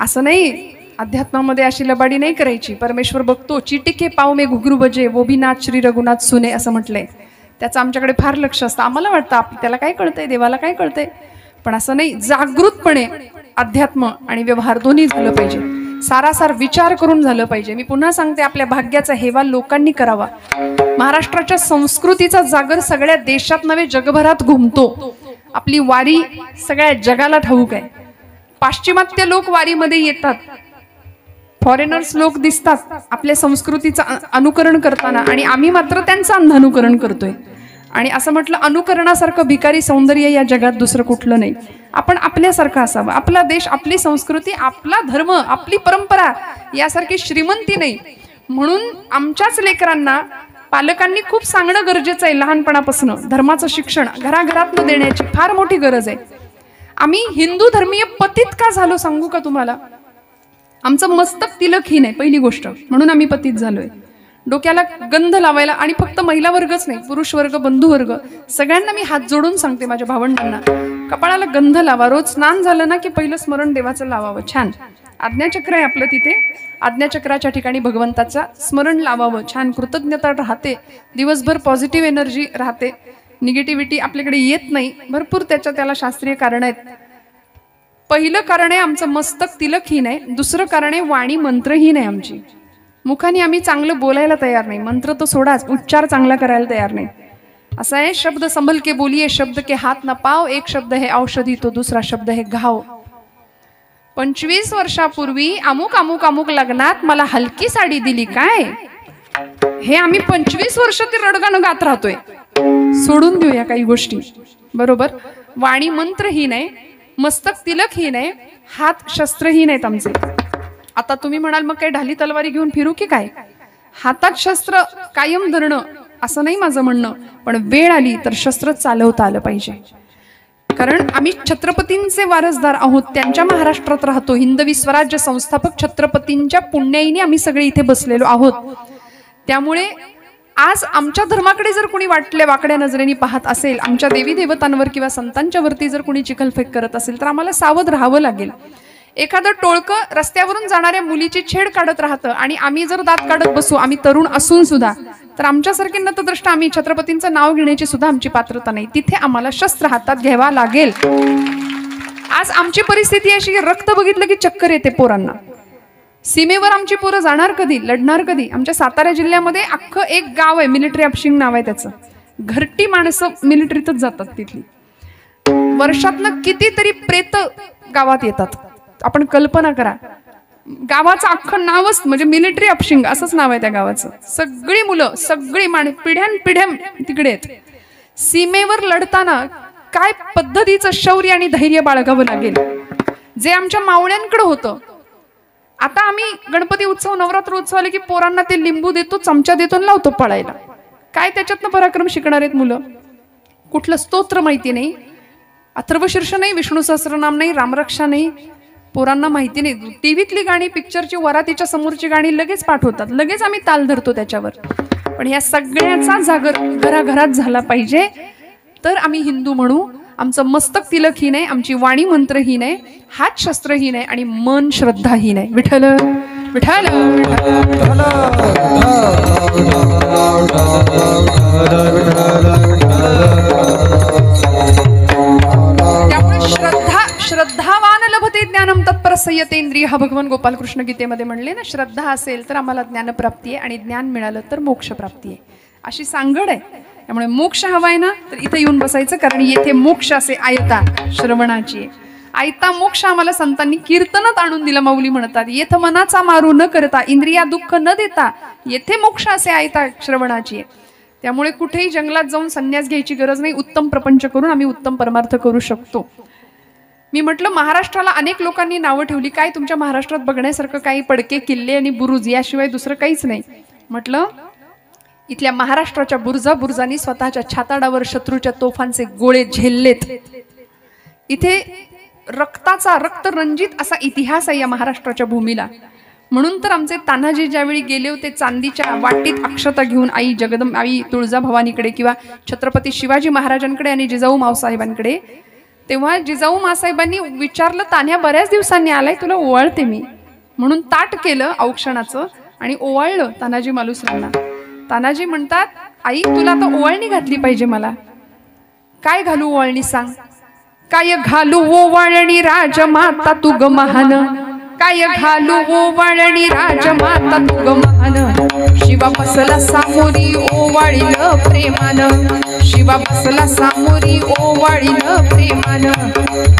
असं नाही. अध्यात्मामध्ये अशी लबाडी नाही करायची. परमेश्वर बघतो. चिटिके पाव मे घुघरू बजे वो भी नाथ श्री रघुनाथ सुने असं म्हटलंय. त्याचं आमच्याकडे फार लक्ष असतं. आम्हाला वाटतं त्याला काय कळतंय, देवाला काय कळतंय, पण असं नाही. जागृतपणे अध्यात्म आणि व्यवहार दोन्ही झालं पाहिजे. सारासार विचार करून झालं पाहिजे. मी पुन्हा सांगते, आपल्या भाग्याचा हेवा लोकांनी करावा. महाराष्ट्राच्या संस्कृतीचा जागर सगळ्या देशात नव्हे जगभरात घुमतो. आपली वारी सगळ्या जगाला ठाऊक आहे. पाश्चिमात्य लोक वारीमध्ये येतात, फॉरेनर्स लोक दिसतात आपल्या संस्कृतीचं अनुकरण करताना, आणि आम्ही मात्र त्यांचं अंधानुकरण करतोय. आणि असं म्हटलं, अनुकरणासारखं भिकारी सौंदर्य या जगात दुसरं कुठलं नाही. आपण आपल्यासारखं असावं. आपला देश, आपली संस्कृती, आपला धर्म, आपली परंपरा यासारखी श्रीमंती नाही. म्हणून आमच्याच लेकरांना पालकांनी खूप सांगणं गरजेचं आहे. लहानपणापासून धर्माचं शिक्षण घराघरातनं देण्याची फार मोठी गरज आहे. आम्ही हिंदू धर्मीय पतित का झालो सांगू का तुम्हाला? आमचं मस्तक तिलकहीन आहे पहिली गोष्ट, म्हणून आम्ही पतित झालोय. डोक्याला गंध लावायला, आणि फक्त महिला वर्गच नाही, पुरुष वर्ग, बंधू वर्ग सगळ्यांना मी हात जोडून सांगते माझ्या भावंडांना, कपाळाला गंध लावा. रोज स्नान झालं ना की पहिलं स्मरण देवाचं लावावं. छान आज्ञाचक्र आहे आपलं तिथे. आज्ञाचक्राच्या ठिकाणी भगवंताचं स्मरण लावावं. छान कृतज्ञता राहते. दिवसभर पॉझिटिव्ह एनर्जी राहते. निगेटिव्हिटी आपल्याकडे येत नाही. भरपूर त्याला शास्त्रीय कारण आहेत. पहिलं कारण आहे आमचं मस्तक तिलकहीन आहे. दुसरं कारण आहे वाणी मंत्रहीन आहे आमची. मुखाने आम्ही चांगलं बोलायला तयार नाही. मंत्र तो सोडाच, उच्चार चांगला करायला तयार नाही. असं आहे, शब्द संभल के बोलिये, शब्द के हात न पाव. एक शब्द है औषधी, तो दुसरा शब्द है घाव. 25 वर्षापूर्वी अमुक अमुक अमुक लग्नात मला हलकी साडी दिली काय, हे आम्ही 25 वर्ष ते रडगाणं गात राहतोय. सोडून देऊया काही गोष्टी. बरोबर. वाणी मंत्रहीन आहे, मस्तक तिलकहीन आहे, हात शस्त्रहीन आहेत आमचे. आता तुम्ही म्हणाल मग काय ढाली तलवारी घेऊन फिरू की काय? हातात शस्त्र कायम धरणं असं नाही माझं म्हणणं, पण वेळ आली तर शस्त्र चालवता आलं पाहिजे. कारण आम्ही छत्रपतींचे वारसदार आहोत. त्यांच्या महाराष्ट्रात राहतो. हिंदवी स्वराज्य संस्थापक छत्रपतींच्या पुण्याईने आम्ही सगळे इथे बसलेलो आहोत. त्यामुळे आज आमच्या धर्माकडे जर कोणी वाकड्या नजरेने पाहत असेल, आमच्या देवी देवतांवर किंवा संतांच्या वरती जर कोणी चिखलफेक करत असेल, तर आम्हाला सावध राहावं लागेल. एखादं टोळकं रस्त्यावरून जाणाऱ्या मुलीची छेड काढत राहतं आणि आम्ही जर दात काढत बसू, आम्ही तरुण असून सुद्धा, तर आमच्यासारखे नतद्रष्ट आम्ही छत्रपतींचं नाव घेण्याची सुद्धा आमची पात्रता नाही. तिथे आम्हाला शस्त्र हातात घ्यावा लागेल. आज आमची परिस्थिती अशी, रक्त बघितलं की चक्कर येते पोरांना. सीमेवर आमची पोरं जाणार कधी, लढणार कधी? आमच्या सातारा जिल्ह्यामध्ये अख्खं एक गाव आहे, मिलिटरी अपशिंग नाव आहे त्याचं. घरटी माणसं मिलिटरीतच जातात तिथली. वर्षातनं कितीतरी प्रेत गावात येतात. आपण कल्पना करा, गावाचं अख्खं नावच म्हणजे मिलिटरी अपशिंग असंच नाव आहे त्या गावाचं. सगळी मुलं, सगळी पिढ्यान तिकडे आहेत. सीमेवर लढताना काय पद्धतीचं शौर्य आणि धैर्य बाळगावं लागेल, जे आमच्या मावळ्यांकडे होतं. आता आम्ही गणपती उत्सव, नवरात्र उत्सव आले की पोरांना ते लिंबू देतो, चमचा देतो, लावतो पळायला. काय त्याच्यातनं पराक्रम शिकणार आहेत मुलं? कुठलं स्तोत्र माहिती नाही, अथर्वशीर्ष नाही, विष्णू सहस्रनाम नाही, रामरक्षा नाही. पोरांना माहिती नाही. टीव्हीतली गाणी, पिक्चरची, वरातीच्या समोरची गाणी लगेच पाठवतात, लगेच आम्ही ताल धरतो त्याच्यावर. पण या सगळ्याचा जागर घराघरात झाला पाहिजे, तर आम्ही हिंदू म्हणू. आमचं मस्तक तिलकहीन आहे, आमची वाणी मंत्रहीन आहे, हात शस्त्रहीन आहे आणि मन श्रद्धाहीन आहे. विठ्ठल विठ्ठल त्यामुळे श्रद्धावान लभते ज्ञानम तत्पर संयतेंद्रिय हा भगवान गोपालकृष्ण गीतेमध्ये म्हणले ना. श्रद्धा असेल तर आम्हाला ज्ञानप्राप्ती आहे आणि ज्ञान मिळालं तर मोक्ष प्राप्ती आहे, अशी सांगड आहे. त्यामुळे मोक्ष हवाय ना तर इथे येऊन बसायचं, कारण येथे मोक्ष असे आयता श्रवणाची आहे. आयता मोक्ष आम्हाला संतांनी कीर्तनात आणून दिलं. माऊली म्हणतात येथ मनाचा मारू न करता इंद्रिया दुःख न देता येथे मोक्ष असे आयता श्रवणाची आहे. त्यामुळे कुठेही जंगलात जाऊन संन्यास घ्यायची गरज नाही. उत्तम प्रपंच करून आम्ही उत्तम परमार्थ करू शकतो. मी म्हटलं महाराष्ट्राला अनेक लोकांनी नावं ठेवली, काय तुमच्या महाराष्ट्रात बघण्यासारखं काही पडके किल्ले आणि बुरुज याशिवाय दुसरं काहीच नाही. म्हटलं इथल्या महाराष्ट्राच्या बुरुजांनी स्वतःच्या छाताडावर शत्रूच्या तोफांचे गोळे झेललेत. इथे रक्तरंजित असा इतिहास आहे या महाराष्ट्राच्या भूमीला. म्हणून तर आमचे तान्हाजी ज्यावेळी गेले होते चांदीच्या वाटीत अक्षता घेऊन आई तुळजाभवानीकडे किंवा छत्रपती शिवाजी महाराजांकडे आणि जिजाऊ माऊसाहेबांकडे, तेव्हा जिजाऊ मासाहेबांनी विचारलं तान्ह्या बऱ्याच दिवसांनी आलाय, तुला ओवाळते मी. म्हणून ताट केलं औक्षणाचं आणि ओवाळलं तानाजी मालुसरांना. तानाजी म्हणतात आई तुला आता ओवाळणी घातली पाहिजे, मला काय घालू ओवाळणी सांग. काय घालू ओवाळणी राजमाता तू ग महान, काय घालू ओवाळणी राजमाता तू ग महान. शिवा बसला सामोरी ओवाळील प्रेमान, शिवा बसला सामोरी ओवाळील प्रेमान.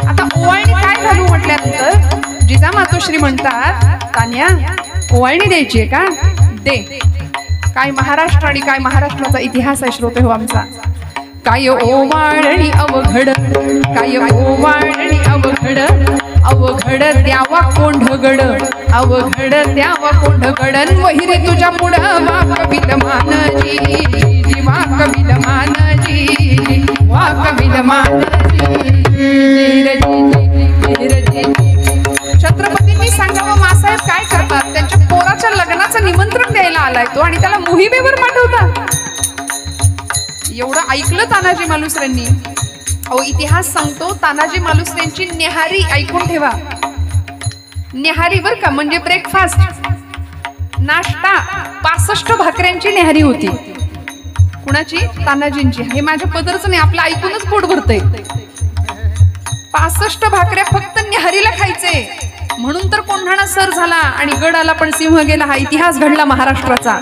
आता ओवाळणी काय घालू म्हटल्यानंतर जिजा मातोश्री म्हणतात तान्या ओवाळणी द्यायची आहे का, दे. काय महाराष्ट्र आणि काय महाराष्ट्राचा इतिहास आहे श्रोते हो आमचा. काय ओवाळणी अवघड, काय ओवाळणी अवघड, अवघड द्यावा कोंढगड, अवघड द्यावा कोंढगड. वहिरे तुझ्या पुढं वा कविल मानजी, वा कविल मानजी, वा कविल मानजी. छत्रपतींनी सांगावं मासाहेब काय करतात, त्यांच्या पोराच्या लग्नाचं निमंत्रण द्यायला आलाय तो आणि त्याला मोहिमेवर पाठवतात. एवढं ऐकलं तानाजी मालुसरेंनी. अहो इतिहास सांगतो तानाजी मालुसरेंची न्याहारी ऐकून ठेवा. न्याहारी बर का, म्हणजे ब्रेकफास्ट, नाश्ता 65 भाकऱ्यांची न्याहारी होती. कुणाची? तानाजींची. हे माझ्या पदरचं नाही, आपलं ऐकूनच पोट भरतंय. 65 भाकऱ्या फक्त न्याहारीला खायचे. म्हणून तर कोंढाणा सर झाला आणि गड आला पण सिंह गेला, हा इतिहास घडला महाराष्ट्राचा.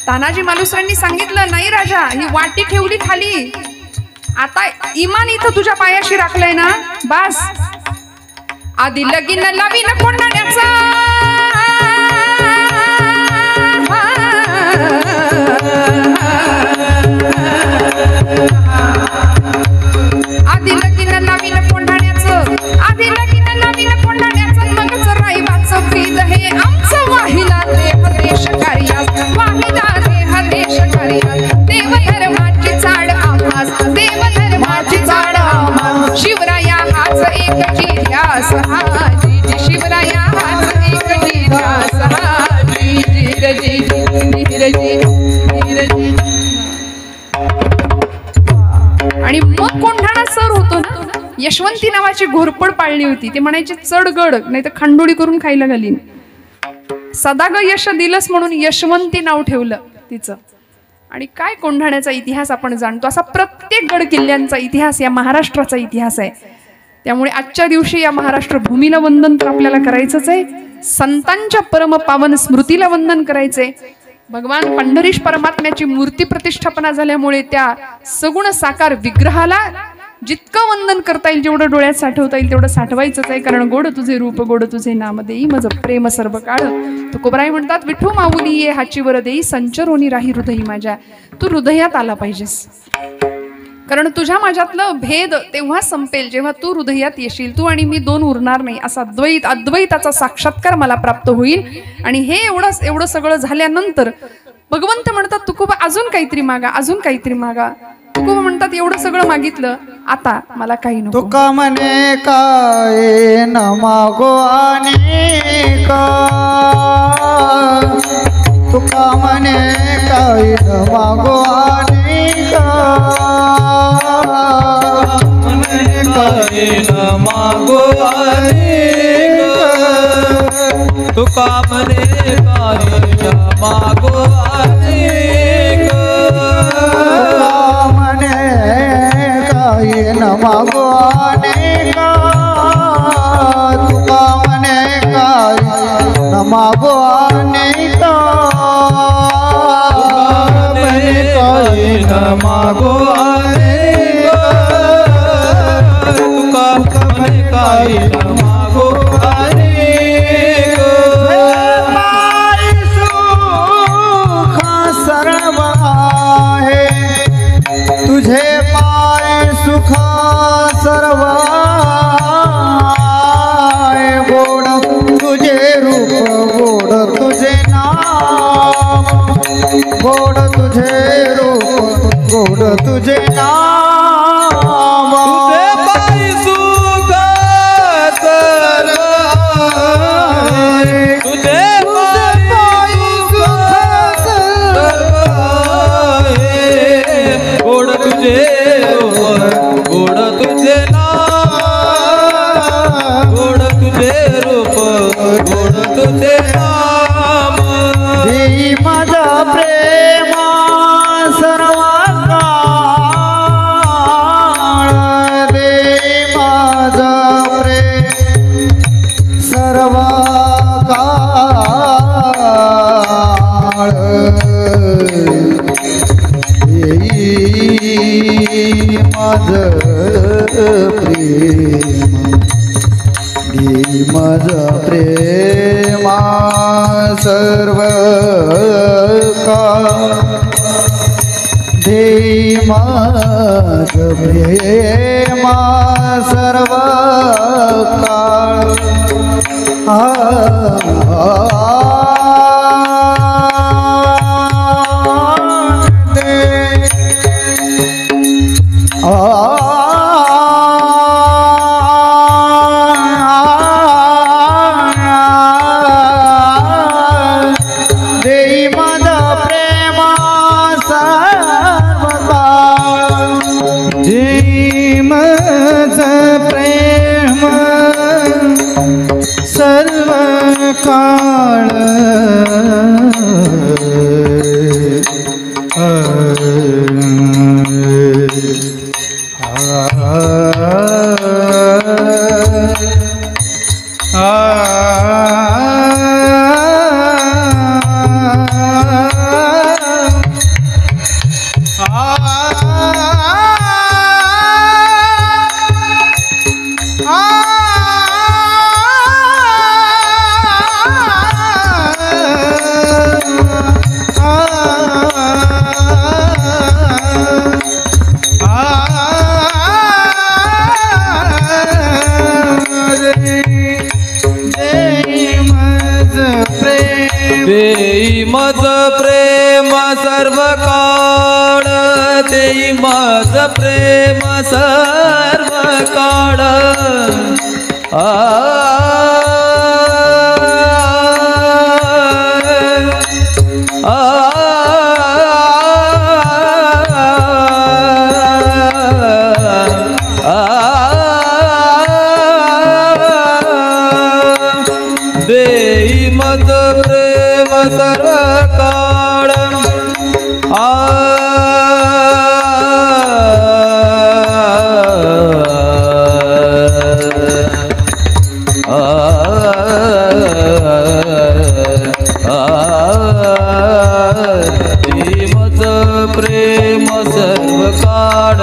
तानाजी मालुसरांनी सांगितलं नाही राजा, ही वाटी ठेवली खाली, आता इमान इथं तुझ्या पायाशी राखलंय ना, बस. आधी लगीन लावीन कोंढाण्याचा, आधी लगीन लावीन कोंढाण्याचं, आधी लगीन लावीन कोंढाण्याचं, मगच राईबाचं प्रीत हे आमचं वाहिला देह देश कार्यास, वाहिला देह देश कार्यास. देव धर्माची चाड आम्हास, देव धर्माची चाड आम्हास, शिवराया हाच एक जिध्यास, हा जी जी शिवराया हाच एक जिध्यास, हा जी जी जी जी जी. आणि मग कोंढाणा सर होतो ना, यशवंती नावाची घोरपड पाळली होती. ते म्हणायचे चढ गड नाही तर खांडोळी करून खायला घालीन. सदाग यश दिलस म्हणून यशवंती नाव ठेवलं तिचं. आणि काय कोंढाण्याचा इतिहास आपण जाणतो, असा प्रत्येक गड किल्ल्यांचा इतिहास या महाराष्ट्राचा इतिहास आहे. त्यामुळे आजच्या दिवशी या महाराष्ट्र भूमीला वंदन तर आपल्याला करायचंच आहे, संतांच्या परम पावन स्मृतीला वंदन करायचंय. भगवान पंढरीश परमात्म्याची मूर्ती प्रतिष्ठापना झाल्यामुळे त्या सगुण साकार विग्रहाला जितकं वंदन करता येईल, जेवढं डोळ्यात साठवता येईल तेवढं साठवायचंच आहे. कारण गोड तुझे रूप, गोड तुझे नाम देई, मज प्रेम सर्व काळ. तुकोबराय म्हणतात विठू माऊली ये हाची वर देई, संचरोनी राही हृदयी माझ्या. तू हृदयात आला पाहिजेस, कारण तुझ्या माझ्यातलं भेद तेव्हा संपेल जेव्हा तू हृदयात येशील. तू आणि मी दोन उरणार नाही, असा अद्वैताचा साक्षात्कार मला प्राप्त होईल. आणि हे एवढं सगळं झाल्यानंतर भगवंत म्हणतात तुकोबा अजून काहीतरी मागा, अजून काहीतरी मागा. तुकोबा म्हणतात एवढं सगळं मागितलं, आता मला काही नको. तुका म्हणे काय न मागो आणि का, तुका म्हणे काय न मागो आणि का. तुका म्हणे काही मागो अनेक म्हणे काही न मागो अनेक तुका म्हणे काही न मागो अनेक काही न मागो अनेक तुका म्हणे काही न मागो अनेक सर्व आहे तुझे पाय सुख सर्व आहे गोड तुझे रूप गोड तुझे नाम गोड तुझे रूप गोड तुझे नाम तुझे पाय सुख सर्व आहे तुझे पाय सुख सर्व आहे गोड तुझे रूप गोड तुझे नाम गोड तुझे रूप गोड तुझे नाम देई माझा प्रेमा सर्व काळ देई माझा प्रेम सर्व काळ देई माझं प्रेम देई माझा प्रेमा सर्व काळ देई माझं प्रेमा सर्व काळ देई माझा प्रेमा सर्व काळ देई माझं प्रेम सर्व काळ देई मज प्रेम सर्व काळ देई मज प्रेम सर्व काळ देई मज प्रेम सर्व काळ देई मज प्रेम सर्व काळ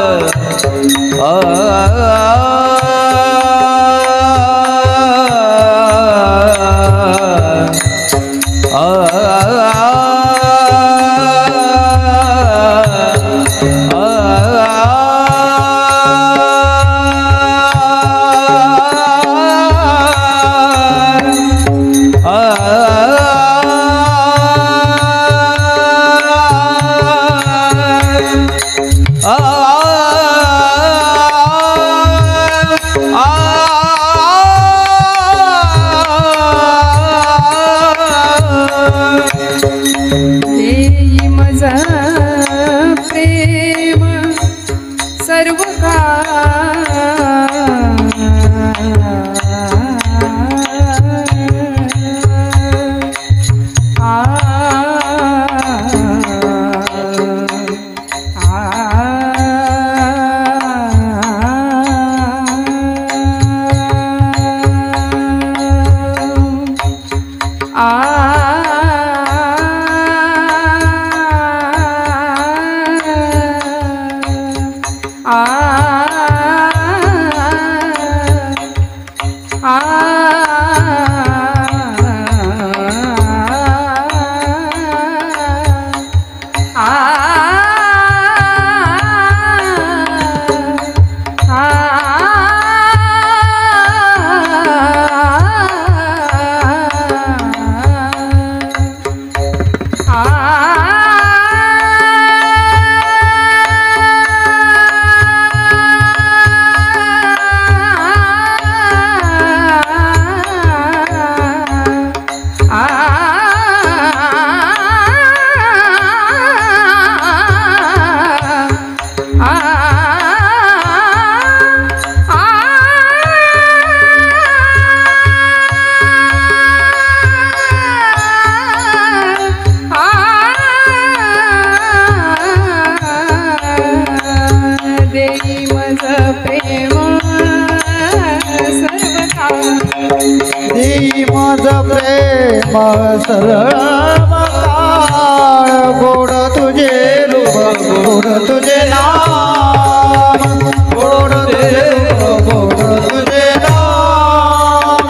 सर्व काळ गोड तुझे रूप गोड तुझे नाम गोड तुझे रूप गोड तुझे नाम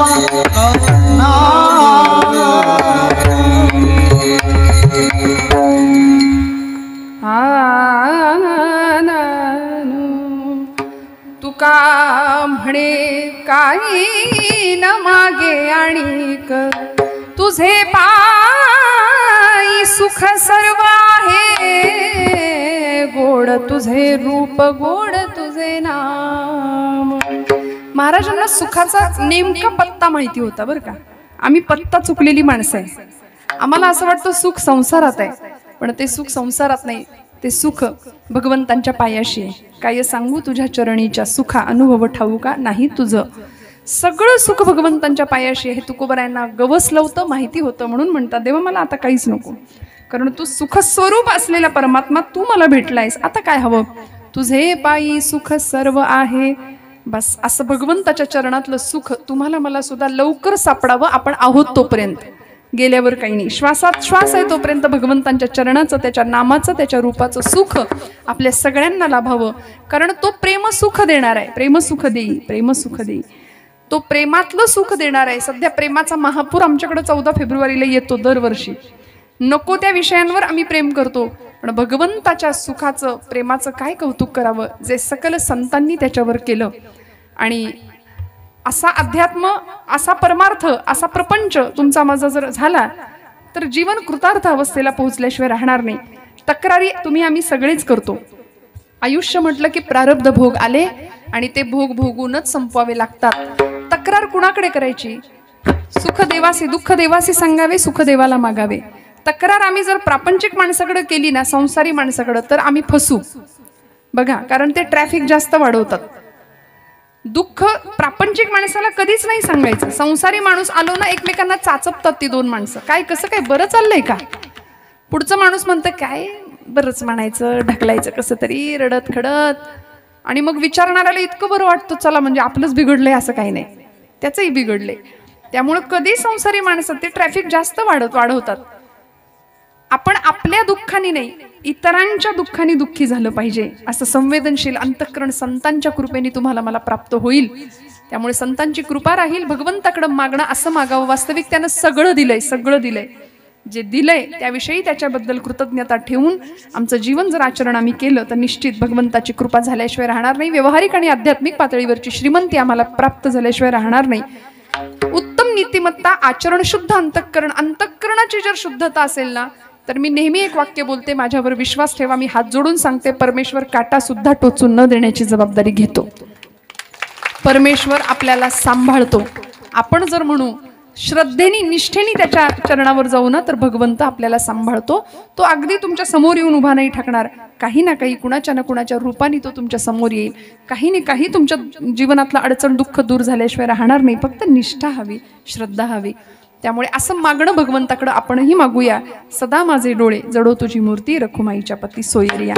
तुका म्हणे काही न मागे आणिक तुझे पायी सुख सर्व आहे गोड तुझे रूप गोड तुझे नाम. महाराजांना सुखाचा नेमका पत्ता माहिती होता बरं का. आम्ही पत्ता चुकलेली माणसं आहे. आम्हाला असं वाटतं सुख संसारात आहे, पण ते सुख संसारात नाही, ते सुख भगवंतांच्या पायाशी आहे. काय सांगू तुझ्या चरणीच्या सुखा अनुभव ठाऊ का नाही तुझं. सगळं सुख भगवंतांच्या पायाशी आहे. तुकोबरायांना गवसलं होतं, माहिती होतं, म्हणून म्हणतात देवा मला आता काहीच नको, कारण तू सुख स्वरूप असलेला परमात्मा तू मला भेटलायस, आता काय हवं. तुझे पायी सुख सर्व आहे. बस असं भगवंताच्या चरणातलं सुख तुम्हाला मला सुद्धा लवकर सापडावं. आपण आहोत तोपर्यंत, गेल्यावर काही नाही. श्वासात श्वास आहे तोपर्यंत भगवंतांच्या चरणाचं, त्याच्या नामाचं, त्याच्या रूपाचं सुख आपल्या सगळ्यांना लाभावं. कारण तो प्रेम सुख देणार आहे. प्रेम सुख देई, प्रेम सुख देई. तो प्रेमातलं सुख देणार आहे. सध्या प्रेमाचा महापूर आमच्याकडे 14 फेब्रुवारीला येतो दरवर्षी. नको त्या विषयांवर आम्ही प्रेम करतो, पण भगवंताच्या सुखाचं प्रेमाचं काय कौतुक करावं जे सकल संतांनी त्याच्यावर केलं. आणि असा अध्यात्म, असा परमार्थ, असा प्रपंच तुमचा माझा जर झाला तर जीवन कृतार्थ अवस्थेला पोहोचल्याशिवाय राहणार नाही. तक्रारी तुम्ही आम्ही सगळेच करतो. आयुष्य म्हटलं की प्रारब्ध भोग आले आणि ते भोग भोगूनच संपवावे लागतात. तक्रार कुणाकडे करायची. सुख देवासी दुःख देवासी सांगावे, सुख देवाला मागावे. तक्रार आम्ही जर प्रापंचिक माणसाकडे केली ना, संसारी माणसाकडे, तर आम्ही फसू बघा. कारण ते ट्रॅफिक जास्त वाढवतात. दुःख प्रापंचिक माणसाला कधीच नाही सांगायचं. संसारी माणूस आलो ना, एकमेकांना चाचपतात ती दोन माणसं. काय कसं काय, बरं चाललंय का. पुढचं माणूस म्हणतं काय बरंच म्हणायचं, ढकलायचं कसं तरी रडत खडत. आणि मग विचारणाऱ्याला इतकं बरं वाटतं, चला म्हणजे आपलंच बिघडलंय असं काही नाही, त्याचंही बिघडलंय. त्यामुळे कधी संसारी माणसं ते ट्रॅफिक जास्त वाढवतात. आपण आपल्या दुःखाने नाही, इतरांच्या दुःखाने दुःखी झालं पाहिजे. असं संवेदनशील अंतःकरण संतांच्या कृपेने तुम्हाला मला प्राप्त होईल. त्यामुळे संतांची कृपा राहील. भगवंताकडे मागणं असं मागावं, वास्तविक त्यानं सगळं दिलंय, सगळं दिलंय. जे दिलंय त्याविषयी त्याच्याबद्दल कृतज्ञता ठेवून आमचं जीवन जर आचरण आम्ही केलं तर निश्चित भगवंताची कृपा झाल्याशिवाय राहणार नाही. व्यवहारिक आणि आध्यात्मिक पातळीवरची श्रीमंती आम्हाला प्राप्त झाल्याशिवाय राहणार नाही. उत्तम नीतिमत्ता, आचरण शुद्ध, अंतःकरण, अंतःकरणाची जर शुद्धता असेल ना, तर मी नेहमी एक वाक्य बोलते, माझ्यावर विश्वास ठेवा. मी हात जोडून सांगते, परमेश्वर काटा सुद्धा टोचून न देण्याची जबाबदारी घेतो. परमेश्वर आपल्याला सांभाळतो. आपण जर म्हणू श्रद्धेने निष्ठेने त्याच्या चरणावर जाऊ ना, तर भगवंत आपल्याला सांभाळतो. तो अगदी तुमच्या समोर येऊन उभा नाही ठाकणार. काही ना काही, कुणाच्या ना कुणाच्या रूपाने तो तुमच्या समोर येईल. काही ना काही तुमच्या जीवनातलं अडचण दुःख दूर झाल्याशिवाय राहणार नाही. फक्त निष्ठा हवी, श्रद्धा हवी. त्यामुळे असं मागणं भगवंताकडे आपणही मागूया. सदा माझे डोळे जडो तुझी मूर्ती, रखुमाईच्या पती सोयरिया.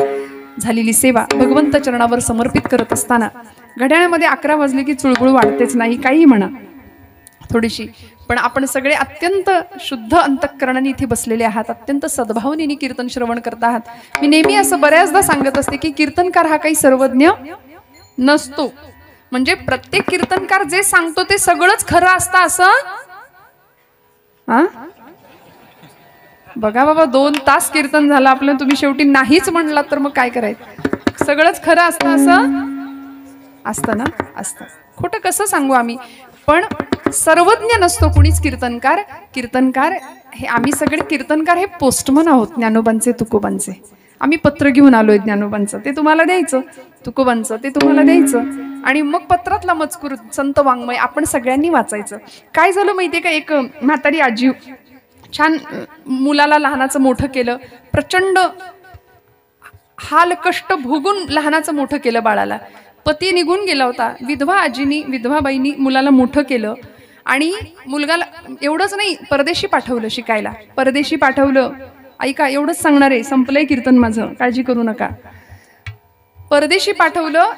झालेली सेवा भगवंत चरणावर समर्पित करत असताना घड्याळामध्ये 11 वाजले की चुळबुळ वाढतेच नाही. काही म्हणा, थोडीशी पण आपण सगळे अत्यंत शुद्ध अंतःकरणाने इथे बसलेले आहात, अत्यंत सद्भावनेने कीर्तन श्रवण करत आहात। मी नेहमी असं बऱ्याचदा सांगत असते की कीर्तनकार हा काही सर्वज्ञ नसतो, म्हणजे प्रत्येक कीर्तनकार जे सांगतो ते सगळंच खरं असतं असं बघा बाबा, 2 तास कीर्तन झालं आपलं, तुम्ही शेवटी नाहीच म्हणलात तर मग काय करायचं? सगळंच खरं असतं असं असतं ना? असतं। खोटं कसं सांगू आम्ही? पण सर्वज्ञ नसतो कुणीच कीर्तनकार। कीर्तनकार हे आम्ही सगळे कीर्तनकार हे पोस्टमन आहोत, ज्ञानोबांचे तुकोबांचे। आम्ही पत्र घेऊन आलोय ज्ञानोबांचं, ते तुम्हाला द्यायचं, तुकोबांचं ते तुम्हाला द्यायचं, आणि मग पत्रातला मजकूर संत वाङ्मय आपण सगळ्यांनी वाचायचं। काय झालं माहितीये का, एक म्हातारी आजी छान मुलाला लहानाचं मोठं केलं, प्रचंड हाल कष्ट भोगून लहानाचं मोठं केलं बाळाला। पती निघून गेला होता, विधवा बाईनी मुलाला मोठं केलं, आणि मुलगाला एवढंच नाही परदेशी पाठवलं शिकायला, परदेशी पाठवलं। ऐका, एवढंच सांगणार आहे, संपलंय कीर्तन माझं, काळजी करू नका। परदेशी पाठवलं,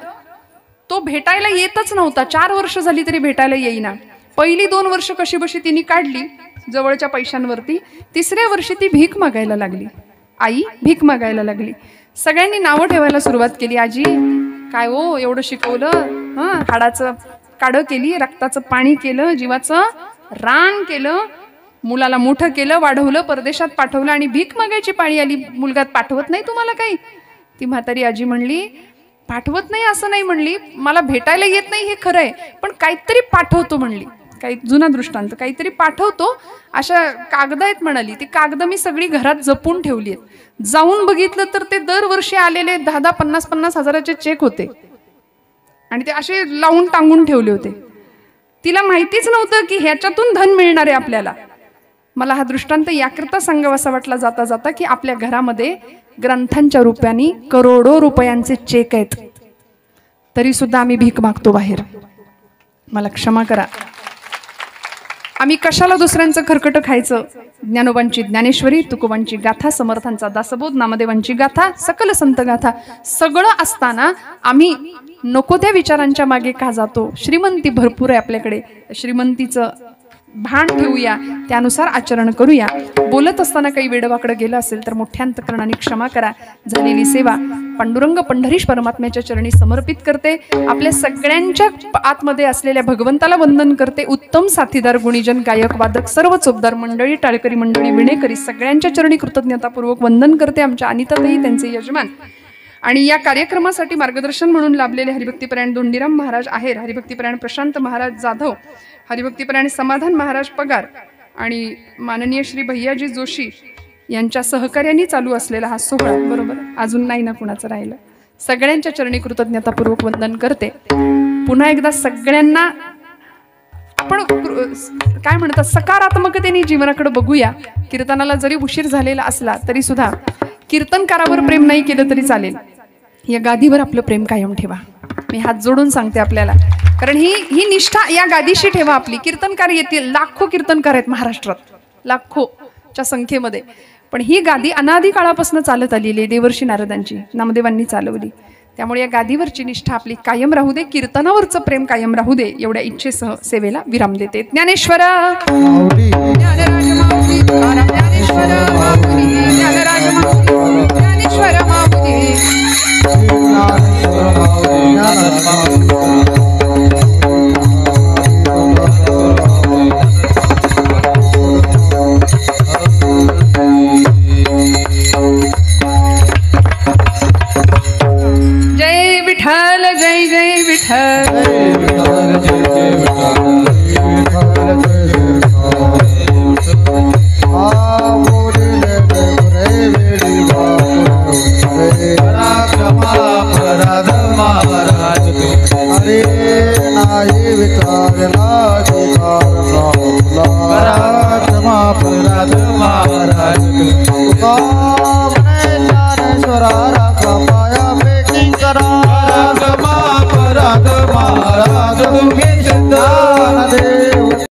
तो भेटायला येतच नव्हता, 4 वर्ष झाली तरी भेटायला येईना। पहिली 2 वर्ष कशी बशी तिने काढली जवळच्या पैशांवरती, 3ऱ्या वर्षी ती भीक मागायला लागली, आई भीक मागायला लागली। सगळ्यांनी नावं ठेवायला सुरुवात केली, आजी काय हो एवढं शिकवलं, हाडाचं काढं केली, रक्ताचं पाणी केलं, जीवाचं रान केलं, मुलाला मोठं केलं, वाढवलं, परदेशात पाठवलं, आणि भीक मागायची पाळी आली, मुलगा पाठवत नाही तुम्हाला काही? ती म्हातारी आजी म्हणली, पाठवत नाही असं नाही म्हणली, मला भेटायला येत नाही हे खरं आहे, पण काहीतरी पाठवतो म्हणली, काही जुना दृष्टांत काहीतरी पाठवतो, अशा कागद आहेत म्हणाली, ती कागद मी सगळी घरात जपून ठेवली आहेत। जाऊन बघितलं तर ते दरवर्षी आलेले 10-10, 50-50 हजाराचे चेक होते, आणि ते असे लावून टांगून ठेवले होते। तिला माहितीच नव्हतं की ह्याच्यातून धन मिळणार आहे आपल्याला। मला हा दृष्टांत याकरता सांगावासा वाटला जाता जाता की आपल्या घरामध्ये ग्रंथांच्या रूपाने करोडो रुपयांचे चेक आहेत, तरी सुद्धा आम्ही भीक मागतो बाहेर। मला क्षमा करा, आम्ही कशाला दुसऱ्यांचं खरकट खायचं? ज्ञानोबांची ज्ञानेश्वरी, तुकोबांची गाथा, समर्थांचा दासबोध, नामदेवांची गाथा, सकल संत गाथा सगळं असताना आम्ही नको त्या विचारांच्या मागे का जातो? श्रीमंती भरपूर आहे आपल्याकडे, श्रीमंतीचं भान ठेवूया, त्यानुसार आचरण करूया। बोलत असताना काही वेडवाकडं गेलं असेल तर मोठ्या अंतकरणाने क्षमा करा। झालेली सेवा पांडुरंग पंढरीश परमात्म्याच्या चरणी समर्पित करते, आपल्या सगळ्यांच्या आतमध्ये असलेल्या भगवंताला वंदन करते। उत्तम साथीदार, गुणीजन, गायक, वादक, सर्व चोपदार मंडळी, टाळकरी मंडळी, विणेकरी सगळ्यांच्या चरणी कृतज्ञतापूर्वक वंदन करते। आमच्या अनिताताई, त्यांचे यजमान, आणि या कार्यक्रमासाठी मार्गदर्शन म्हणून लाभलेले हरिभक्तीपरायण धोंडीराम महाराज आहेर, हरिभक्तीपरायण प्रशांत महाराज जाधव, हरिभक्तीपरायण समाधान महाराज पगार, आणि माननीय श्री भैयाजी जोशी यांच्या सहकार्याने चालू असलेला हा सोहळा, बरोबर अजून नाही ना कुणाचं राहिलं, सगळ्यांच्या चरणी कृतज्ञतापूर्वक वंदन करते। पुन्हा एकदा सगळ्यांना आपण काय म्हणतात सकारात्मकतेने जीवनाकडे बघूया। कीर्तनाला जरी उशीर झालेला असला तरी सुद्धा कीर्तनकारावर प्रेम नाही केलं तरी चालेल, या गादीवर आपलं प्रेम कायम ठेवा। मी हात जोडून सांगते आपल्याला, कारण ही निष्ठा या गादीशी ठेवा आपली। कीर्तनकार येतील, लाखो कीर्तनकार आहेत महाराष्ट्रात, लाखोच्या संख्येमध्ये, पण ही गादी अनादी काळापासून चालत आलेली आहे, देवर्षी नारदांची, नामदेवांनी चालवली। त्यामुळे या गादीवरची निष्ठा आपली कायम राहू दे, कीर्तनावरचं प्रेम कायम राहू दे, एवढ्या इच्छेसह सेवेला विराम देते। ज्ञानेश्वर ज्ञानराज माऊली, ज्ञानेश्वर माऊली, ज्ञानराज माऊली, ज्ञानेश्वर माऊली। जय विठ्ठल, जय जय विठ्ठल, महाराज